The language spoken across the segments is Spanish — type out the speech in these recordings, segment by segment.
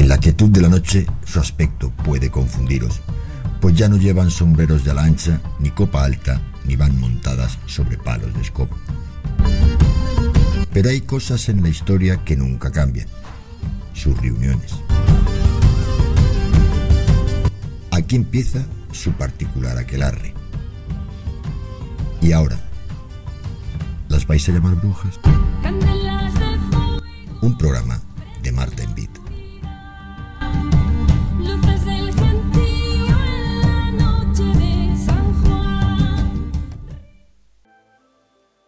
la quietud de la noche, su aspecto puede confundiros, pues ya no llevan sombreros de ala ancha, ni copa alta, ni van montadas sobre palos de escoba. Pero hay cosas en la historia que nunca cambian: sus reuniones. Aquí empieza su particular aquelarre. Y ahora, ¿las vais a llamar brujas? Un programa de Marta Envid.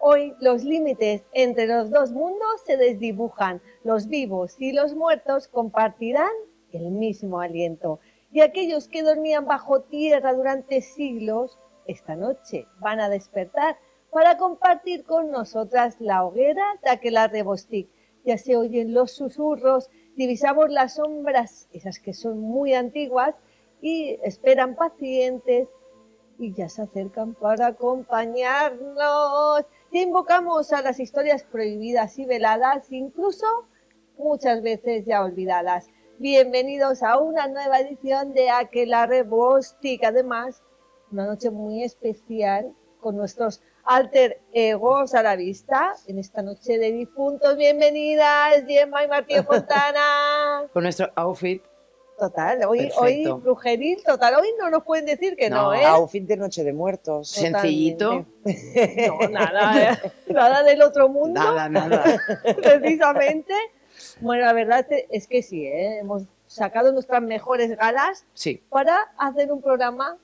Hoy los límites entre los dos mundos se desdibujan. Los vivos y los muertos compartirán el mismo aliento. Y aquellos que dormían bajo tierra durante siglos, esta noche van a despertar para compartir con nosotras la hoguera de aquelarre Bostik. Ya se oyen los susurros, divisamos las sombras, esas que son muy antiguas, y esperan pacientes, y ya se acercan para acompañarnos. Ya invocamos a las historias prohibidas y veladas, incluso muchas veces ya olvidadas. Bienvenidos a una nueva edición de Aquelarre Bostik. Además, una noche muy especial con nuestros alter egos a la vista en esta noche de difuntos. Bienvenidas, Gemma y Martín Fontana. Con nuestro outfit. Total, hoy brujeril, total, hoy no nos pueden decir que no, ¿eh? Outfit de Noche de Muertos. Sencillito. No, nada del otro mundo. Nada. Precisamente. Bueno, la verdad es que sí, ¿eh? Hemos sacado nuestras mejores galas para hacer un programa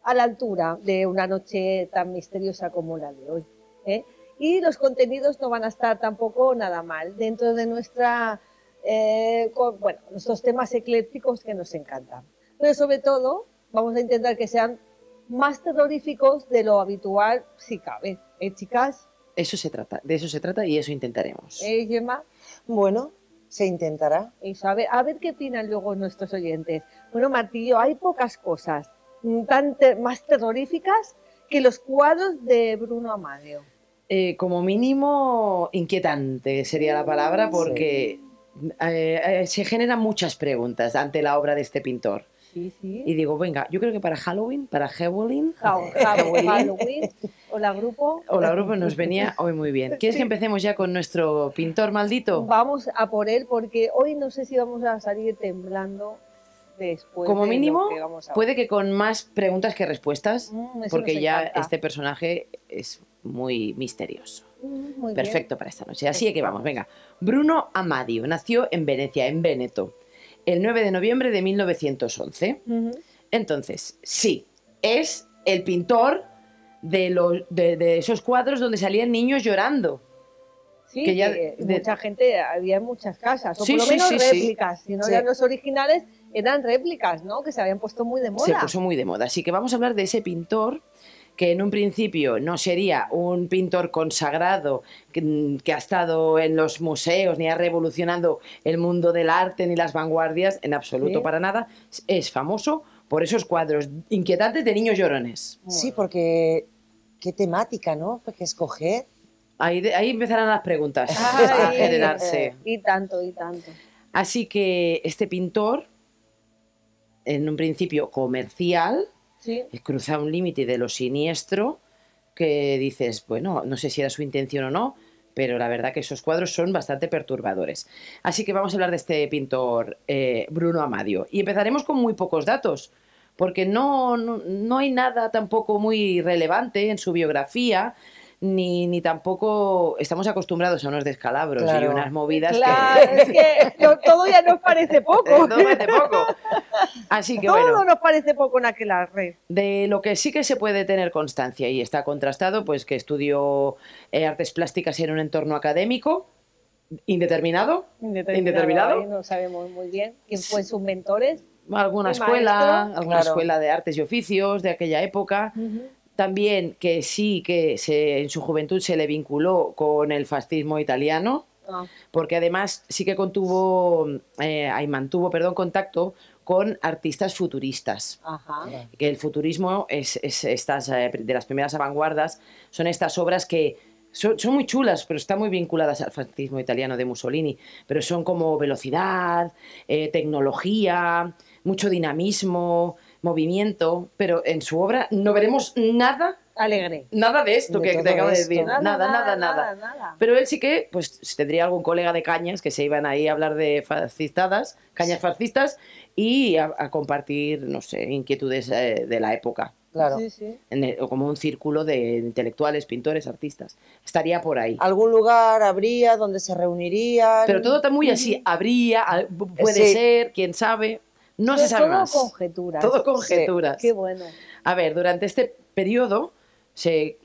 a la altura de una noche tan misteriosa como la de hoy, ¿eh? Y los contenidos no van a estar tampoco nada mal dentro de nuestra... nuestros temas eclécticos que nos encantan. Pero sobre todo vamos a intentar que sean más terroríficos de lo habitual, si cabe. Chicas? De eso se trata y eso intentaremos. Gemma. Bueno, se intentará. Eso, a ver qué opinan luego nuestros oyentes. Bueno, Martillo, hay pocas cosas más terroríficas que los cuadros de Bruno Amadeo. Como mínimo, inquietante sería la palabra, porque se generan muchas preguntas ante la obra de este pintor. Sí. Y digo, venga, yo creo que para Halloween, Hola grupo nos venía hoy muy bien. ¿Quieres que empecemos ya con nuestro pintor maldito? Vamos a por él, porque hoy no sé si vamos a salir temblando después. Como de mínimo, lo que vamos a puede que con más preguntas que respuestas, porque ya encanta. este personaje es muy misterioso. Muy Perfecto bien. para esta noche. Así que vamos, venga. Bruno Amadio nació en Venecia, en Véneto, el 9 de noviembre de 1911. Entonces, sí, es el pintor de esos cuadros donde salían niños llorando. Sí, que mucha gente, había muchas casas, o por lo menos réplicas. Si no eran los originales, eran réplicas, ¿no? Que se habían puesto muy de moda. Se puso muy de moda. Así que vamos a hablar de ese pintor que en un principio no sería un pintor consagrado que ha estado en los museos ni ha revolucionado el mundo del arte ni las vanguardias, en absoluto, para nada. Es famoso por esos cuadros inquietantes de niños llorones. Sí, porque qué temática, ¿no? Porque escoger. Ahí empezarán las preguntas a generarse. Y tanto. Así que este pintor, en un principio comercial, cruza un límite de lo siniestro que dices, bueno, no sé si era su intención o no, pero la verdad que esos cuadros son bastante perturbadores. Así que vamos a hablar de este pintor, Bruno Amadio. Y empezaremos con muy pocos datos, porque no hay nada tampoco muy relevante en su biografía, ni tampoco estamos acostumbrados a unos descalabros y unas movidas es que todo ya nos parece poco. Todo parece poco. Así que todo nos parece poco en aquelarre. De lo que sí que se puede tener constancia y está contrastado, pues que estudió artes plásticas en un entorno académico indeterminado. Ahí no sabemos muy bien quién fue sus mentores. Alguna escuela de artes y oficios de aquella época. También que sí que en su juventud se le vinculó con el fascismo italiano, porque además sí que mantuvo contacto con artistas futuristas. Que el futurismo de las primeras vanguardias son estas obras que Son muy chulas, pero están muy vinculadas al fascismo italiano de Mussolini. Pero son como velocidad, tecnología, mucho dinamismo, movimiento. Pero en su obra no veremos nada Alegre. nada de esto De que todo te acabo de esto. decir. Nada. Nada. Pero él sí que, pues tendría algún colega de cañas que se iban ahí a hablar de fascistadas, cañas fascistas, y a compartir, no sé, inquietudes de la época. Claro. Sí. O como un círculo de intelectuales, pintores, artistas. Estaría por ahí. ¿Algún lugar habría donde se reunirían? Pero todo está muy así. Habría, puede Sí. ser, quién sabe. No se sabe más. Todo conjeturas. Todo conjeturas. Qué bueno. A ver, durante este periodo se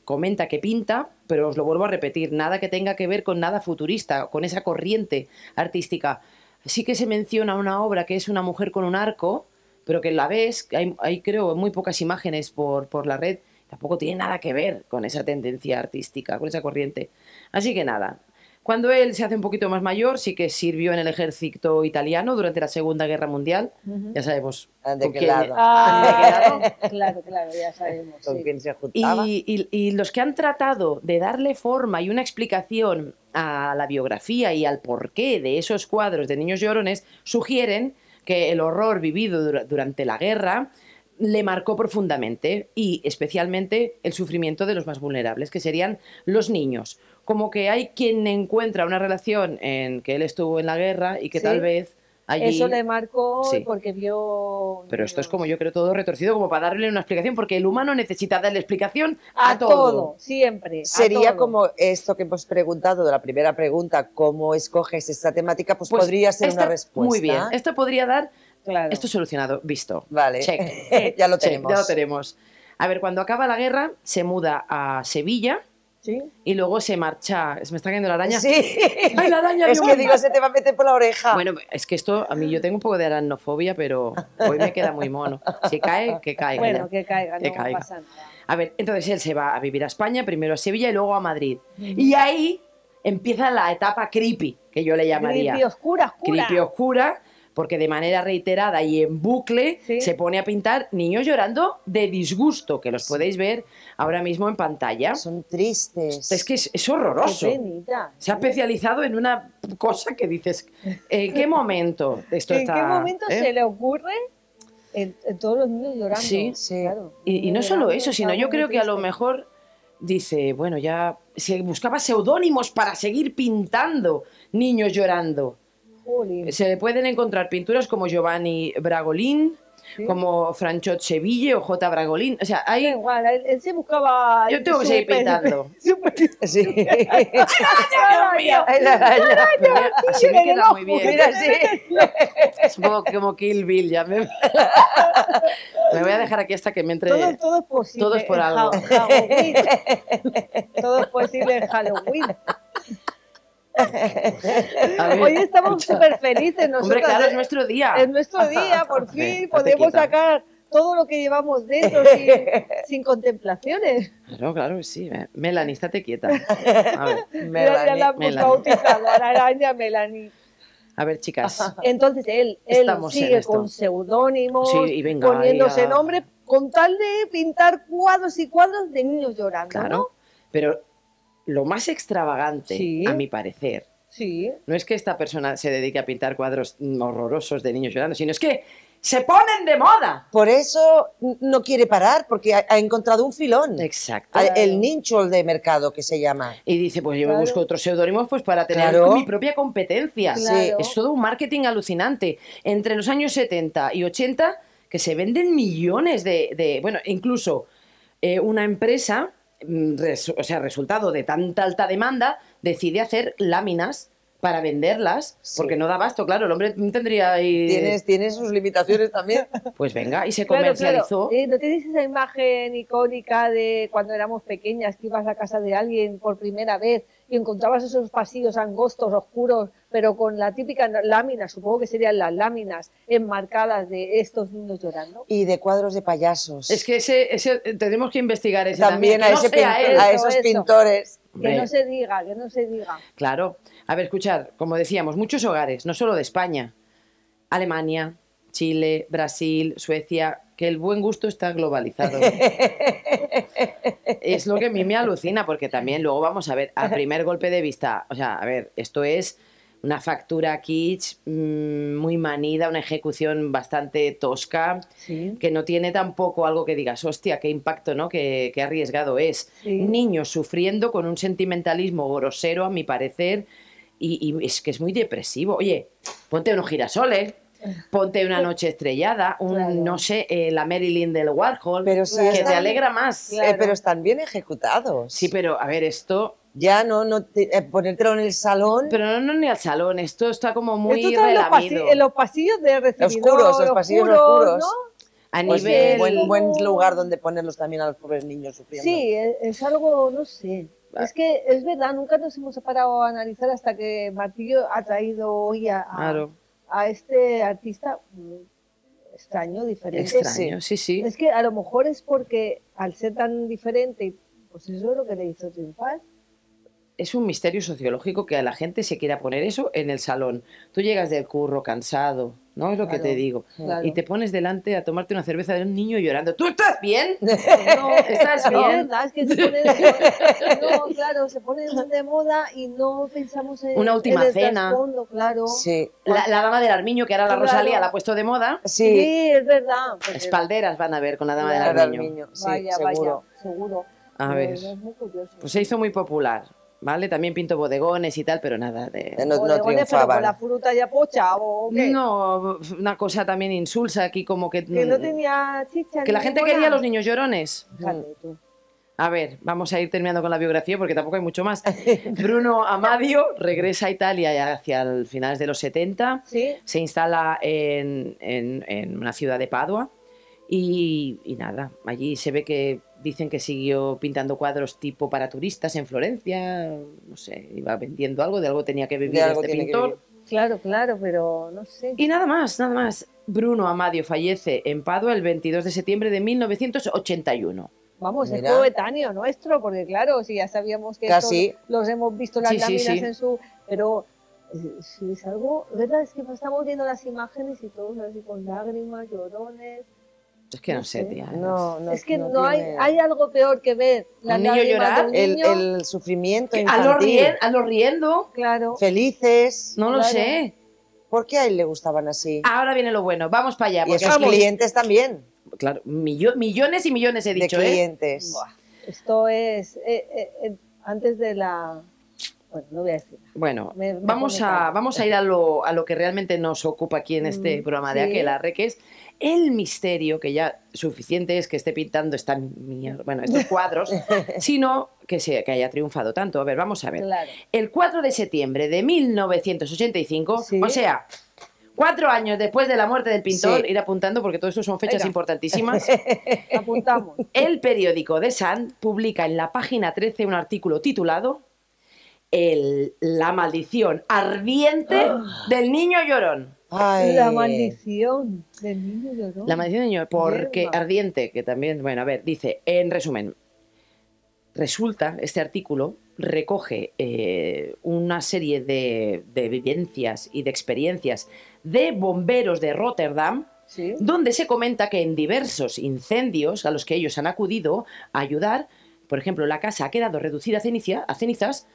comenta que pinta, pero os lo vuelvo a repetir, nada que tenga que ver con nada futurista, con esa corriente artística. Sí que se menciona una obra que es una mujer con un arco, pero que la ves, hay creo muy pocas imágenes por la red, tampoco tiene nada que ver con esa tendencia artística, con esa corriente. Así que nada. Cuando él se hace un poquito más mayor, sí que sirvió en el ejército italiano durante la Segunda Guerra Mundial. Ya sabemos ¿De con qué quién- lado? Claro, ya sabemos. ¿Con Sí. quién se juntaba? Y los que han tratado de darle forma y una explicación a la biografía y al porqué de esos cuadros de niños llorones sugieren que el horror vivido durante la guerra le marcó profundamente y especialmente el sufrimiento de los más vulnerables, que serían los niños. Como que hay quien encuentra una relación en que él estuvo en la guerra y que Sí. tal vez allí... Eso le marcó Sí. porque vio... Pero esto es como yo creo todo retorcido como para darle una explicación, porque el humano necesita darle explicación A todo, siempre. a Sería todo. como esto que hemos preguntado de la primera pregunta, ¿cómo escoges esta temática? Pues, podría ser esta- una respuesta. Muy bien, esto podría dar... Claro. Esto solucionado, visto. Vale, Check. ya lo Check, tenemos. ya lo tenemos. A ver, cuando acaba la guerra, se muda a Sevilla Sí. y luego se marcha... ¿Se me está cayendo la araña? Sí. ¡Ay, la araña! Es Dios que mío! digo, se te va a meter por la oreja. Bueno, es que esto, a mí yo tengo un poco de aracnofobia, pero hoy me queda muy mono. Si cae, que caiga. Bueno, ya. que caiga, Que no caiga. pasa nada. A ver, entonces él se va a vivir a España, primero a Sevilla y luego a Madrid. Y ahí empieza la etapa creepy, que yo le llamaría. Creepy oscura. Creepy oscura, porque de manera reiterada y en bucle Sí. se pone a pintar niños llorando de disgusto, que los podéis ver ahora mismo en pantalla. Son tristes. Es que es Qué horroroso. penita. Se ha especializado en una cosa que dices, ¿en qué momento esto ¿En está? qué momento eh? se le ocurre en todos los niños llorando? Sí. Sí. Claro. Y no solo eso, sino yo Algo muy creo que a lo triste. mejor dice, bueno, ya se buscaba seudónimos para seguir pintando niños llorando. Jolín. Se pueden encontrar pinturas como Giovanni Bragolin, Sí. como Franchot Seville o J. Bragolin. O sea, Da hay... igual, él se buscaba... Yo tengo que seguir pintando. Sí. mío! Ay, la araña. Mira, así me queda muy bien. Mira, sí. Es un poco como Kill Bill, ya me... Me voy a dejar aquí hasta que me entre... Todo es posible. Todo es por en algo. Halloween. Todo es posible en Halloween. A ver, Hoy estamos escucha. súper felices nosotros. Hombre, claro, es nuestro día. Es nuestro día, por Hombre, fin estate podemos quieta. sacar todo lo que llevamos dentro sin contemplaciones. Claro que sí. Melanie, estate quieta. A ver, Ya la hemos Melanie. bautizado a la araña Melanie. a ver, chicas. Entonces él Estamos en sigue esto. con seudónimos, Sí, y venga, poniéndose ahí a- nombre, con tal de pintar cuadros y cuadros de niños llorando, Claro. ¿no? Pero lo más extravagante, Sí. a mi parecer, Sí. no es que esta persona se dedique a pintar cuadros horrorosos de niños llorando, sino es que se ponen de moda. Por eso no quiere parar, porque ha encontrado un filón. Exacto. El nicho de mercado que se llama. Y dice, pues yo me Claro. busco otros seudónimos pues para tener Claro. mi propia competencia. Claro. Es todo un marketing alucinante. Entre los años 70 y 80, que se venden millones bueno, incluso una empresa, o sea, resultado de tanta alta demanda, decide hacer láminas para venderlas, Sí. porque no da abasto, claro, el hombre tendría ahí... Tienes sus limitaciones también. Pues venga, y se Claro, comercializó. claro. ¿No tienes esa imagen icónica de cuando éramos pequeñas, que ibas a casa de alguien por primera vez y encontrabas esos pasillos angostos, oscuros, pero con la típica lámina, supongo que serían las láminas enmarcadas de estos niños llorando? Y de cuadros de payasos. Es que ese tenemos que investigar ese también que a, no ese sea él. a Eso, esos eso. pintores. Que Hombre. no se diga, que no se diga. Claro. A ver, escuchad, como decíamos, muchos hogares, no solo de España, Alemania, Chile, Brasil, Suecia, que el buen gusto está globalizado. Es lo que a mí me alucina, porque también luego vamos a ver, a primer golpe de vista, o sea, a ver, esto es una factura kitsch muy manida, una ejecución bastante tosca, que no tiene tampoco algo que digas, hostia, qué impacto, ¿no? Qué arriesgado es. Niños sufriendo con un sentimentalismo grosero, a mi parecer, y es que es muy depresivo. Oye, ponte unos girasoles. Ponte una noche estrellada, no sé, la Marilyn del Warhol, pero sí, que te alegra más. Pero están bien ejecutados. Sí, pero a ver, esto... Ya ponértelo en el salón. Pero no ni al salón, esto está como muy esto está relamido. en los pasillos de recibidor. Los pasillos oscuros. ¿no? A Pues nivel... buen lugar donde ponerlos también a los pobres niños sufriendo. Sí, es algo, no sé. Es que es verdad, nunca nos hemos parado a analizar hasta que Martillo ha traído hoy a este artista extraño, diferente. Extraño, sí. Es que a lo mejor es porque al ser tan diferente, pues eso es lo que le hizo triunfar. Es un misterio sociológico que a la gente se quiera poner eso en el salón. Tú llegas del curro cansado, ¿no? Es lo que te digo. Claro. Y te pones delante a tomarte una cerveza de un niño llorando. ¿Tú estás bien? No, ¿Estás bien? Es que se pone se pone de moda y no pensamos en una última en el cena. Trasfondo, claro. Sí. La dama del Armiño, que ahora la Rosalía la ha puesto de moda. Sí, es verdad. Espalderas van a ver con la dama del Armiño. Sí, vaya, seguro. A ver, es muy curioso. pues se hizo muy popular, ¿vale? También pintó bodegones y tal, pero nada de... No Pero triunfaban. con la fruta ya pocha o qué. No, una cosa también insulsa aquí, como que... Que no tenía chicha. Que la gente quería a los niños llorones. Fíjate tú. A ver, vamos a ir terminando con la biografía porque tampoco hay mucho más. Bruno Amadio regresa a Italia hacia el finales de los 70, se instala en una ciudad de Padua y nada, allí se ve que dicen que siguió pintando cuadros tipo para turistas en Florencia, no sé, iba vendiendo algo, de algo tenía que vivir este pintor. Claro, pero no sé. Y nada más. Bruno Amadio fallece en Padua el 22 de septiembre de 1981. Vamos, es coetáneo nuestro, porque claro, si ya sabíamos que los hemos visto las láminas en su... Pero si es algo... ¿Verdad? Es que estamos viendo las imágenes y todos así con lágrimas, llorones... Es que no sé, tía. Es que no hay algo peor que ver un niño llorar, el sufrimiento infantil. A los riendo. Claro. Felices. No lo sé. ¿Por qué a él le gustaban así? Ahora viene lo bueno. Vamos para allá. Y esos clientes también. Claro, millones y millones he dicho, de clientes. Esto es antes de la... Bueno, no voy a decir. Bueno, vamos a ir a lo que realmente nos ocupa aquí en este programa de Aquelarre, que es el misterio, que ya suficiente es que esté pintando estos cuadros, sino que haya triunfado tanto. A ver, vamos a ver. Claro. El 4 de septiembre de 1985, o sea, 4 años después de la muerte del pintor, ir apuntando porque todo esto son fechas importantísimas. Apuntamos. El periódico The Sun publica en la página 13 un artículo titulado La maldición ardiente del niño llorón. Ay. La maldición del niño llorón. La maldición del niño, porque ardiente, que también, bueno, a ver, dice, en resumen, resulta, este artículo recoge una serie de vivencias y de experiencias de bomberos de Rotterdam, donde se comenta que en diversos incendios a los que ellos han acudido a ayudar, por ejemplo, la casa ha quedado reducida a cenizas,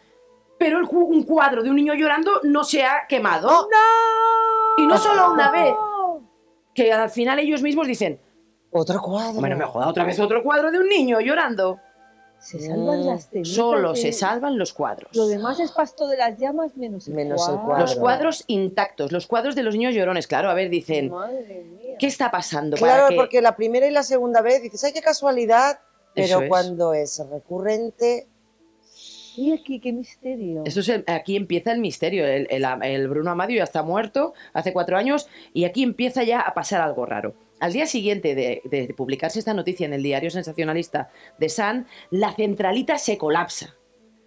pero un cuadro de un niño llorando no se ha quemado. ¡No! Y no solo una vez, que al final ellos mismos dicen... Otro cuadro. Bueno, me joda otra vez otro cuadro de un niño llorando. Se salvan las cenizas. Solo se salvan los cuadros. Lo demás es pasto de las llamas menos el cuadro. Los cuadros intactos, los cuadros de los niños llorones. Claro, a ver, dicen... Madre mía. ¿Qué está pasando? Claro, porque la primera y la segunda vez dices, ¡ay, qué casualidad! Pero cuando es recurrente... Y aquí, qué misterio. Aquí empieza el misterio. El Bruno Amadio ya está muerto hace 4 años y aquí empieza ya a pasar algo raro. Al día siguiente de publicarse esta noticia en el diario sensacionalista de Sun, la centralita se colapsa.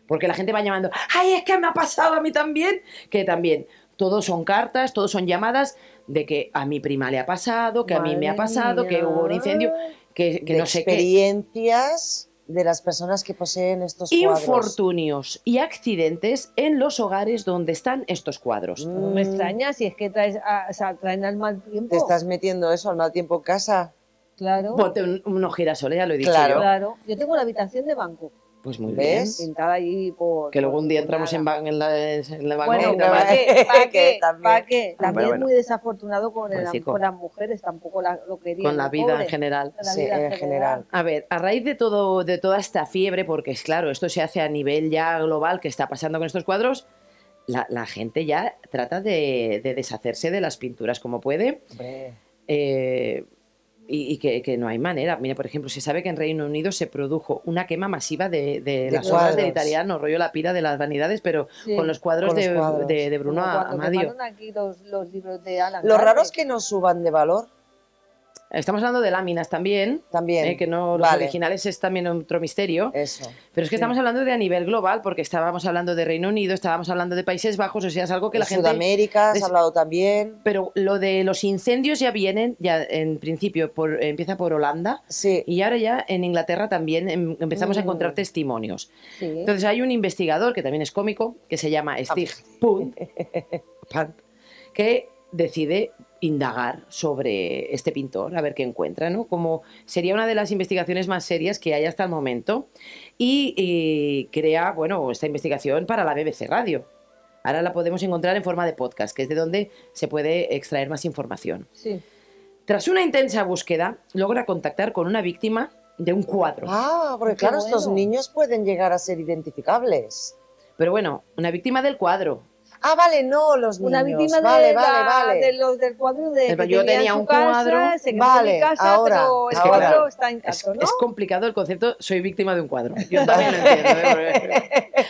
Porque la gente va llamando, ¡ay, es que me ha pasado a mí también! Que también, todos son cartas, todos son llamadas de que a mi prima le ha pasado, que a mí me ha pasado, que hubo un incendio, que no sé qué. Experiencias de las personas que poseen estos cuadros. Infortunios y accidentes en los hogares donde están estos cuadros. No me extraña si es que traen al mal tiempo. ¿Te estás metiendo eso al mal tiempo en casa? Claro. Ponte unos girasoles, ya lo he dicho Claro. yo. Claro. Yo tengo una habitación de banco. Pues muy ¿Ves? bien. Pintada allí por... Que luego un día por entramos nada. en la banco. Bueno, Venga, ¿para va. qué? ¿Para Que qué? también. ¿Para qué? También Bueno. muy desafortunado Pobrecito. con las mujeres, tampoco lo querían. Con la el vida pobre. en general. Con la Sí, vida en general. A ver, a raíz de toda esta fiebre, porque es claro, esto se hace a nivel ya global, que está pasando con estos cuadros, la gente ya trata de deshacerse de las pinturas como puede. Hombre. Y que no hay manera. Mira, por ejemplo, se sabe que en Reino Unido se produjo una quema masiva de las obras del cuadros. italiano, rollo La pira de las vanidades, pero Sí, con los cuadros, con los cuadros. de Bruno Como cuando Amadio. quemaron aquí los libros de Alan Lo Kardec. raro es que no suban de valor Estamos hablando de láminas también, también. que no los Vale. originales es también otro misterio. Eso. Pero es que estamos hablando de a nivel global, porque estábamos hablando de Reino Unido, estábamos hablando de Países Bajos, o sea, es algo que En la gente... Sudamérica has hablado también. Pero lo de los incendios ya vienen, ya en principio empieza por Holanda, Sí. y ahora ya en Inglaterra también empezamos a encontrar testimonios. Sí. Entonces hay un investigador que también es cómico, que se llama Stig Punt, que decide indagar sobre este pintor, a ver qué encuentra, ¿no? Como sería una de las investigaciones más serias que hay hasta el momento, y crea, bueno, esta investigación para la BBC Radio. Ahora la podemos encontrar en forma de podcast, que es de donde se puede extraer más información. Sí. Tras una intensa búsqueda, logra contactar con una víctima de un cuadro. Ah, porque Qué claro, bueno. estos niños pueden llegar a ser identificables. Pero bueno, una víctima del cuadro. Ah, vale, no, los niños. Una víctima vale, vale. de los del cuadro de Pero que yo tenía tenía en su un casa, cuadro. se quedó Vale, en mi casa, ahora, pero el Es que, cuadro claro, está intacto, ¿no? Es complicado el concepto, soy víctima de un cuadro. Yo también lo entiendo.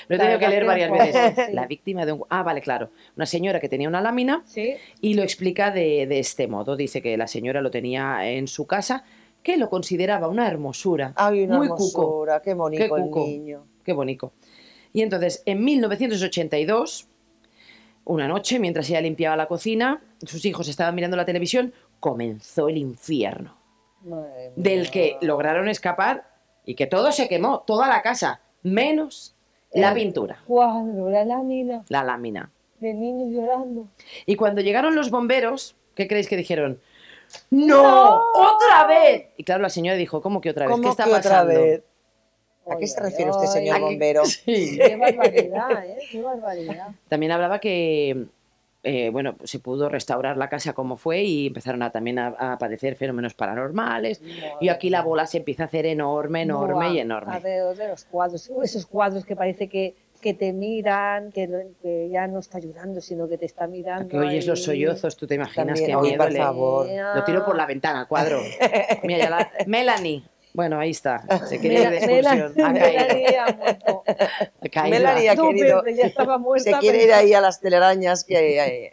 Lo he tenido que leer varias veces. Sí. La víctima de un... Ah, vale, claro. Una señora que tenía una lámina Sí. y lo explica de este modo. Dice que la señora lo tenía en su casa, que lo consideraba una hermosura. Hay una muy cuco. hermosura, qué bonito Qué el cuco. niño. Qué bonito. Y entonces, en 1982, una noche, mientras ella limpiaba la cocina, sus hijos estaban mirando la televisión, comenzó el infierno, Madre mía. del que lograron escapar y que todo se quemó, toda la casa, menos la pintura, Cuadro, la lámina la lámina. de niños llorando. Y cuando llegaron los bomberos, ¿qué creéis que dijeron? ¡No! ¡Otra vez! Y claro, la señora dijo, ¿cómo que otra vez? ¿Qué ¿Cómo está que otra pasando? vez? ¿A Ay, qué se ay, refiere usted, ay. señor ¿A qué? bombero? Sí. Qué barbaridad, ¿eh? Qué barbaridad. También hablaba que, bueno, se pudo restaurar la casa como fue y empezaron también a padecer fenómenos paranormales. Y aquí la bola se empieza a hacer enorme, enorme Buah, y enorme. Alrededor de los cuadros. Esos cuadros que parece que te miran, que ya no está llorando, sino que te está mirando. Que oyes los ahí. sollozos, tú te imaginas También, qué oye, miedo. por favor. Lo tiro por la ventana, el cuadro. Mira, ya Melanie. Bueno, ahí está. Se quiere ir de excursión. Ha caído. Melanie ha muerto. Ha caído. Melanie ha No, querido. pero ya estaba muerta. Se quiere pero- ir ahí a las telarañas que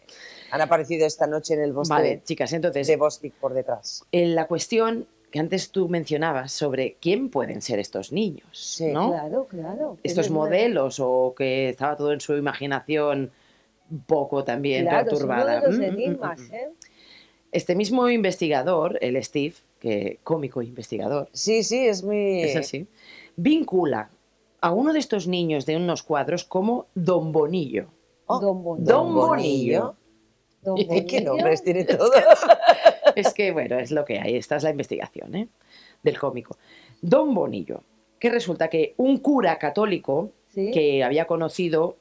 han aparecido esta noche en el bosque Vale, chicas, entonces, de Bostic por detrás. la cuestión que antes tú mencionabas sobre quién pueden ser estos niños, Sí, ¿no? Claro, claro. Estos Es modelos o que estaba todo en su imaginación un poco también Claro, perturbada. es uno de los enigmas, ¿eh? Este mismo investigador, el Steve, que cómico investigador, Sí, sí, es muy... es así, vincula a uno de estos niños de unos cuadros como Don Bonillo. Oh, Don Bonillo. Don Bonillo. Don ¿Y ¿Y qué Bonillo. nombres tiene todo? Es que, bueno, es lo que hay. Esta es la investigación, ¿eh? Del cómico. Don Bonillo, que resulta que un cura católico Sí. que había conocido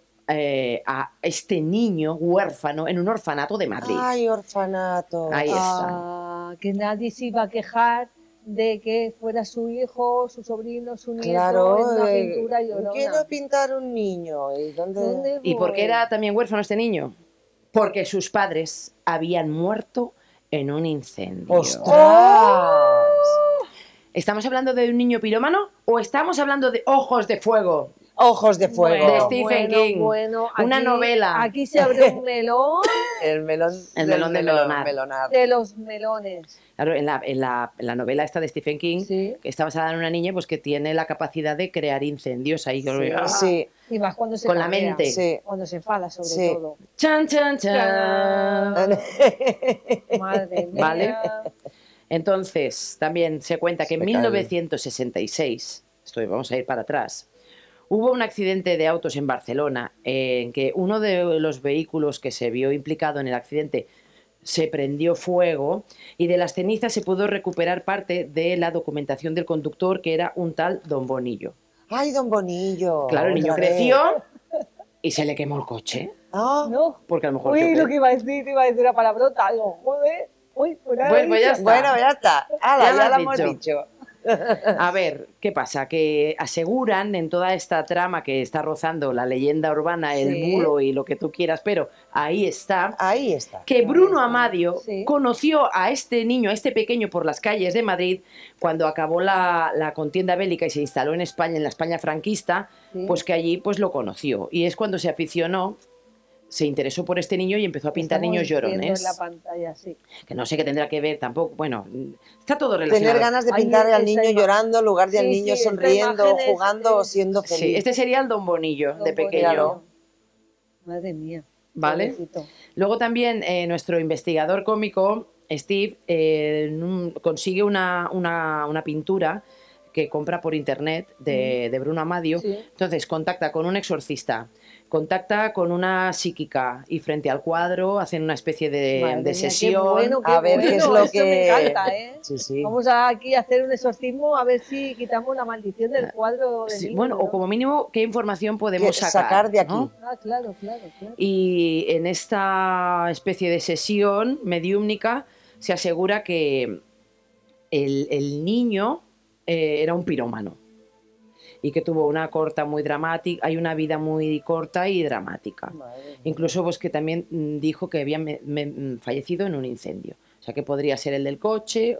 a este niño huérfano en un orfanato de Madrid. Ay, orfanato. Ahí está. Ah, que nadie se iba a quejar de que fuera su hijo, su sobrino, su nieto Claro, en una pintura llorona. quiero pintar un niño. ¿Y dónde? ¿Dónde ¿Y por voy? qué era también huérfano este niño? Porque sus padres habían muerto en un incendio. ¡Ostras! ¿Estamos hablando de un niño pirómano o estamos hablando de Ojos de Fuego? Ojos de fuego. De Stephen King. Una aquí- novela. Aquí se abre un melón El melón, El melón del melonar. melonar. de los melones. Claro, en la novela esta de Stephen King, Sí. que está basada en una niña pues que tiene la capacidad de crear incendios ahí. Sí, Y más cuando se Con la cabrea, mente. sí. Cuando se enfada, sobre Sí. todo. Chan, chan, chan. Madre mía. Vale. Entonces, también se cuenta que en Se me cae. 1966, vamos a ir para atrás, hubo un accidente de autos en Barcelona en que uno de los vehículos que se vio implicado en el accidente se prendió fuego y de las cenizas se pudo recuperar parte de la documentación del conductor, que era un tal Don Bonillo. ¡Ay, Don Bonillo! Claro, el niño otra vez. creció y se le quemó el coche. Ah, No. Porque a lo mejor... Uy, lo que iba a decir, te iba a decir una palabrota. Digo, joder. Uy, pues nada, Pues ya dicho. está. bueno, ya está. ¡Hala, Ya lo ya has lo hemos dicho. dicho! A ver, ¿qué pasa? Que aseguran en toda esta trama que está rozando la leyenda urbana, el Sí. bulo y lo que tú quieras, pero ahí está, Ahí está. que Bruno está. Amadio Sí. conoció a este niño, a este pequeño, por las calles de Madrid cuando acabó la contienda bélica y se instaló en España, en la España franquista, Sí. pues que allí pues lo conoció. Y es cuando se aficionó, se interesó por este niño y empezó a pintar Estamos niños viendo llorones. en la pantalla, sí. Que no sé qué tendrá que ver tampoco. Bueno, está todo Tener relacionado. ganas de Ahí pintar al esa niño imagen. llorando en lugar de al Sí, niño sí, esta sonriendo, imagen es- jugando o es- siendo feliz. Sí, este sería el Don Bonillo de Don pequeño. Bonillo. Madre mía. ¿Vale? Pobrecito. Luego también nuestro investigador cómico, Steve, consigue una pintura que compra por internet de Bruno Amadio. Sí. Entonces contacta con un exorcista, contacta con una psíquica y frente al cuadro hacen una especie Madre de mía, qué sesión. bueno, qué A ver qué es bueno, lo esto me encanta, ¿eh? Sí, sí. Vamos aquí a hacer un exorcismo a ver si quitamos la maldición del cuadro del Sí, niño, bueno, ¿no? o como mínimo, ¿qué información Que podemos sacar de aquí. ¿no? Ah, claro, claro, claro. Y en esta especie de sesión mediúmnica se asegura que el niño era un pirómano y que tuvo una corta muy dramática, hay una vida muy corta y dramática. Madre mía. Incluso pues que también dijo que había fallecido en un incendio. O sea que podría ser el del coche.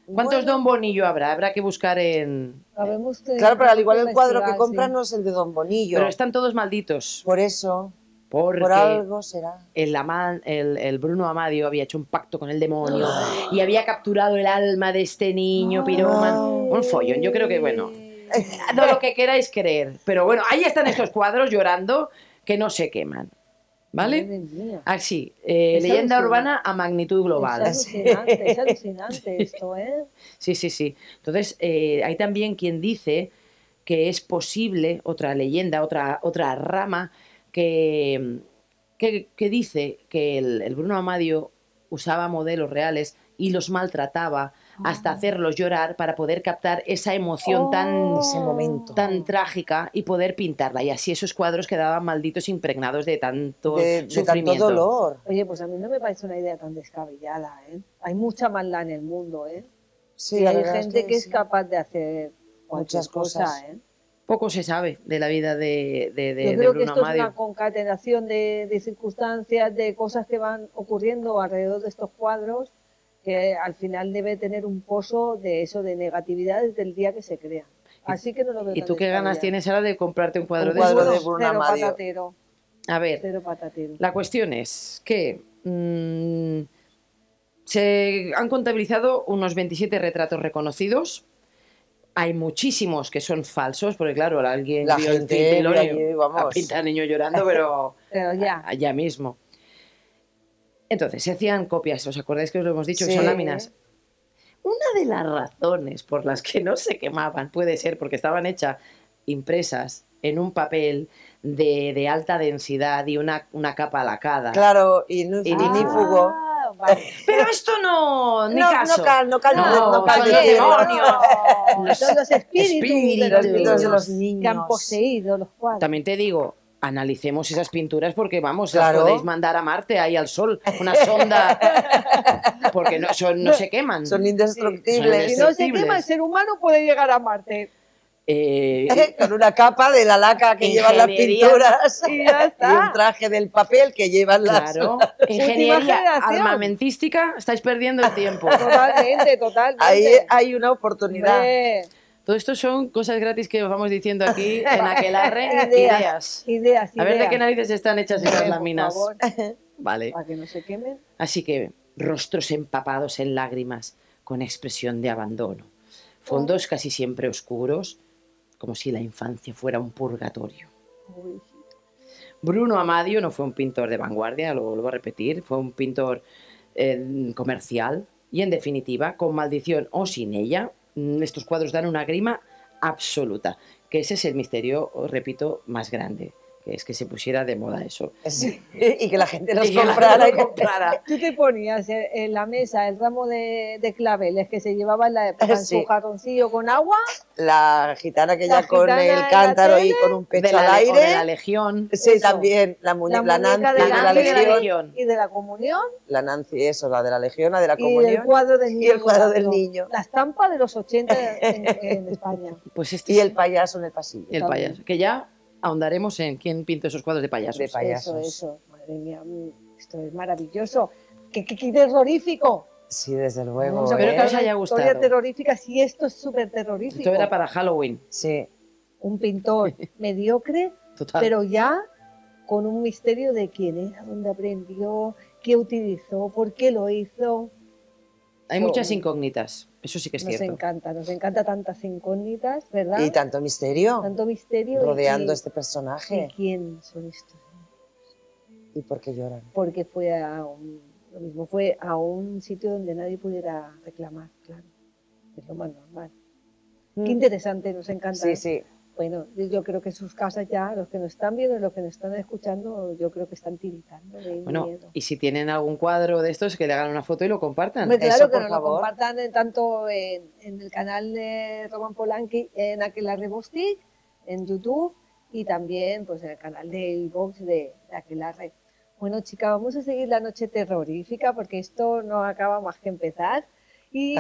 ¿Cuántos Bueno. Don Bonillo habrá? Habrá que buscar en... Sabemos que Claro, pero al igual tenemos el cuadro que investigar, compra sí. no es el de Don Bonillo. Pero están todos malditos. Por eso, Porque por algo será. el Bruno Amadio había hecho un pacto con el demonio y había capturado el alma de este niño pirómano. Un follón, yo creo que, bueno, no lo que queráis creer. Pero bueno, ahí están estos cuadros llorando que no se queman. ¿Vale? Madre mía. Así, Es leyenda alucinante. urbana a magnitud global. Es alucinante esto, ¿eh? Sí, sí, sí. Entonces, hay también quien dice que es posible, otra leyenda, otra rama, que dice que el Bruno Amadio usaba modelos reales y los maltrataba hasta hacerlos llorar para poder captar esa emoción Ese momento. tan trágica y poder pintarla. Y así esos cuadros quedaban malditos, impregnados de tanto De tanto sufrimiento. dolor. Oye, pues a mí no me parece una idea tan descabellada, ¿eh? Hay mucha maldad en el mundo, ¿eh? Sí, y la hay verdad gente que es sí. capaz de hacer cualquier Muchas cosas. cosa, ¿eh? Poco se sabe de la vida de Yo creo que Bruno esto es Amadio. una concatenación de circunstancias, de cosas que van ocurriendo alrededor de estos cuadros, que al final debe tener un pozo de eso, de negatividad desde el día que se crean. Así que no lo veo ¿Y tan tú qué ganas descabellado. tienes ahora de comprarte un cuadro Un de cuadro estos? de Bruno Cero Amadio. patatero, A ver, cero patatero. la cuestión es que se han contabilizado unos 27 retratos reconocidos. Hay muchísimos que son falsos, porque claro, alguien La vio el gente cintilón vio y allí, vamos. a pintar al niño llorando, pero Pero ya. allá mismo. Entonces, se hacían copias, ¿os acordáis que os lo hemos dicho? Que Sí. son láminas. Una de las razones por las que no se quemaban puede ser porque estaban hechas, impresas en un papel de alta densidad y una capa lacada. Claro, y no Y ignífugo. Ah, vale. Pero esto no, ni No, caso. no cal No, de son cielo. demonios. No, son los espíritus, de los espíritus de los niños que han niños. poseído los cuadros. También te digo, analicemos esas pinturas porque, vamos, Claro. las podéis mandar a Marte, ahí al Sol, una sonda, porque no se queman. Son Si indestructibles. no se quema, el ser humano puede llegar a Marte. Con una capa de la laca que llevan las Ingeniería. pinturas Y ya y está. un traje del papel que llevan las... Claro, Última ingeniería generación. armamentística, estáis perdiendo el tiempo. Totalmente, totalmente. Ahí hay una oportunidad. Hombre, Todo esto son cosas gratis que os vamos diciendo aquí en Aquelarre, ideas. Ideas, A ver de ideas. qué narices están hechas esas Por láminas. favor, Vale. para que no se quemen. Así que rostros empapados en lágrimas, con expresión de abandono. Fondos casi siempre oscuros, como si la infancia fuera un purgatorio. Uy, Bruno Amadio no fue un pintor de vanguardia, lo vuelvo a repetir, fue un pintor comercial y, en definitiva, con maldición o sin ella, estos cuadros dan una grima absoluta, que ese es el misterio, os repito, más grande. que es que se pusiera de moda eso. Sí, y que la gente los Y que la comprara. gente lo comprara. Tú te ponías en la mesa el ramo de claveles que se llevaba en la época en Sí. su jarroncillo con agua. La gitana que La ya con gitana el en la cántaro y tele, con un pecho De al la, o aire. de la Legión. Sí, Eso. también. La La Nancy muñeca de la Nancy Legión. y de la comunión. La Nancy, eso, la de la Legión, la de la Y comunión. el cuadro del niño. Y el cuadro del llorando. niño. La estampa de los 80 en España. Pues este Y es el payaso en el pasillo. el también. payaso. Que ya ahondaremos en quién pintó esos cuadros de payasos. De payasos. Eso. Madre mía, esto es maravilloso. ¡Qué terrorífico! Sí, desde luego. Vamos a Espero ver que os una haya historia gustado. terrorífica, si esto es súper terrorífico. Esto era para Halloween. Sí. Un pintor mediocre, Total. pero ya con un misterio de quién era, dónde aprendió, qué utilizó, por qué lo hizo. Hay muchas incógnitas. Eso sí que es Nos cierto. nos encanta tantas incógnitas, ¿verdad? Y tanto misterio Tanto misterio. rodeando y, este personaje. ¿Y quién son estos? ¿Y por qué lloran? Porque fue lo mismo, fue a un sitio donde nadie pudiera reclamar, claro. Es lo más normal. Qué interesante, nos encanta. Sí, sí. Bueno, yo creo que sus casas ya, los que nos están viendo y los que nos están escuchando, yo creo que están tiritando de Bueno, miedo. y si tienen algún cuadro de estos, que le hagan una foto y lo compartan. Hombre, claro Eso, que por nos lo favor. compartan tanto en el canal de Roman Polanski, en Aquelarre Bostic, en YouTube, y también pues, en el canal de iVoox de Aquelarre. Bueno, chicas, vamos a seguir la noche terrorífica porque esto no acaba más que empezar. Y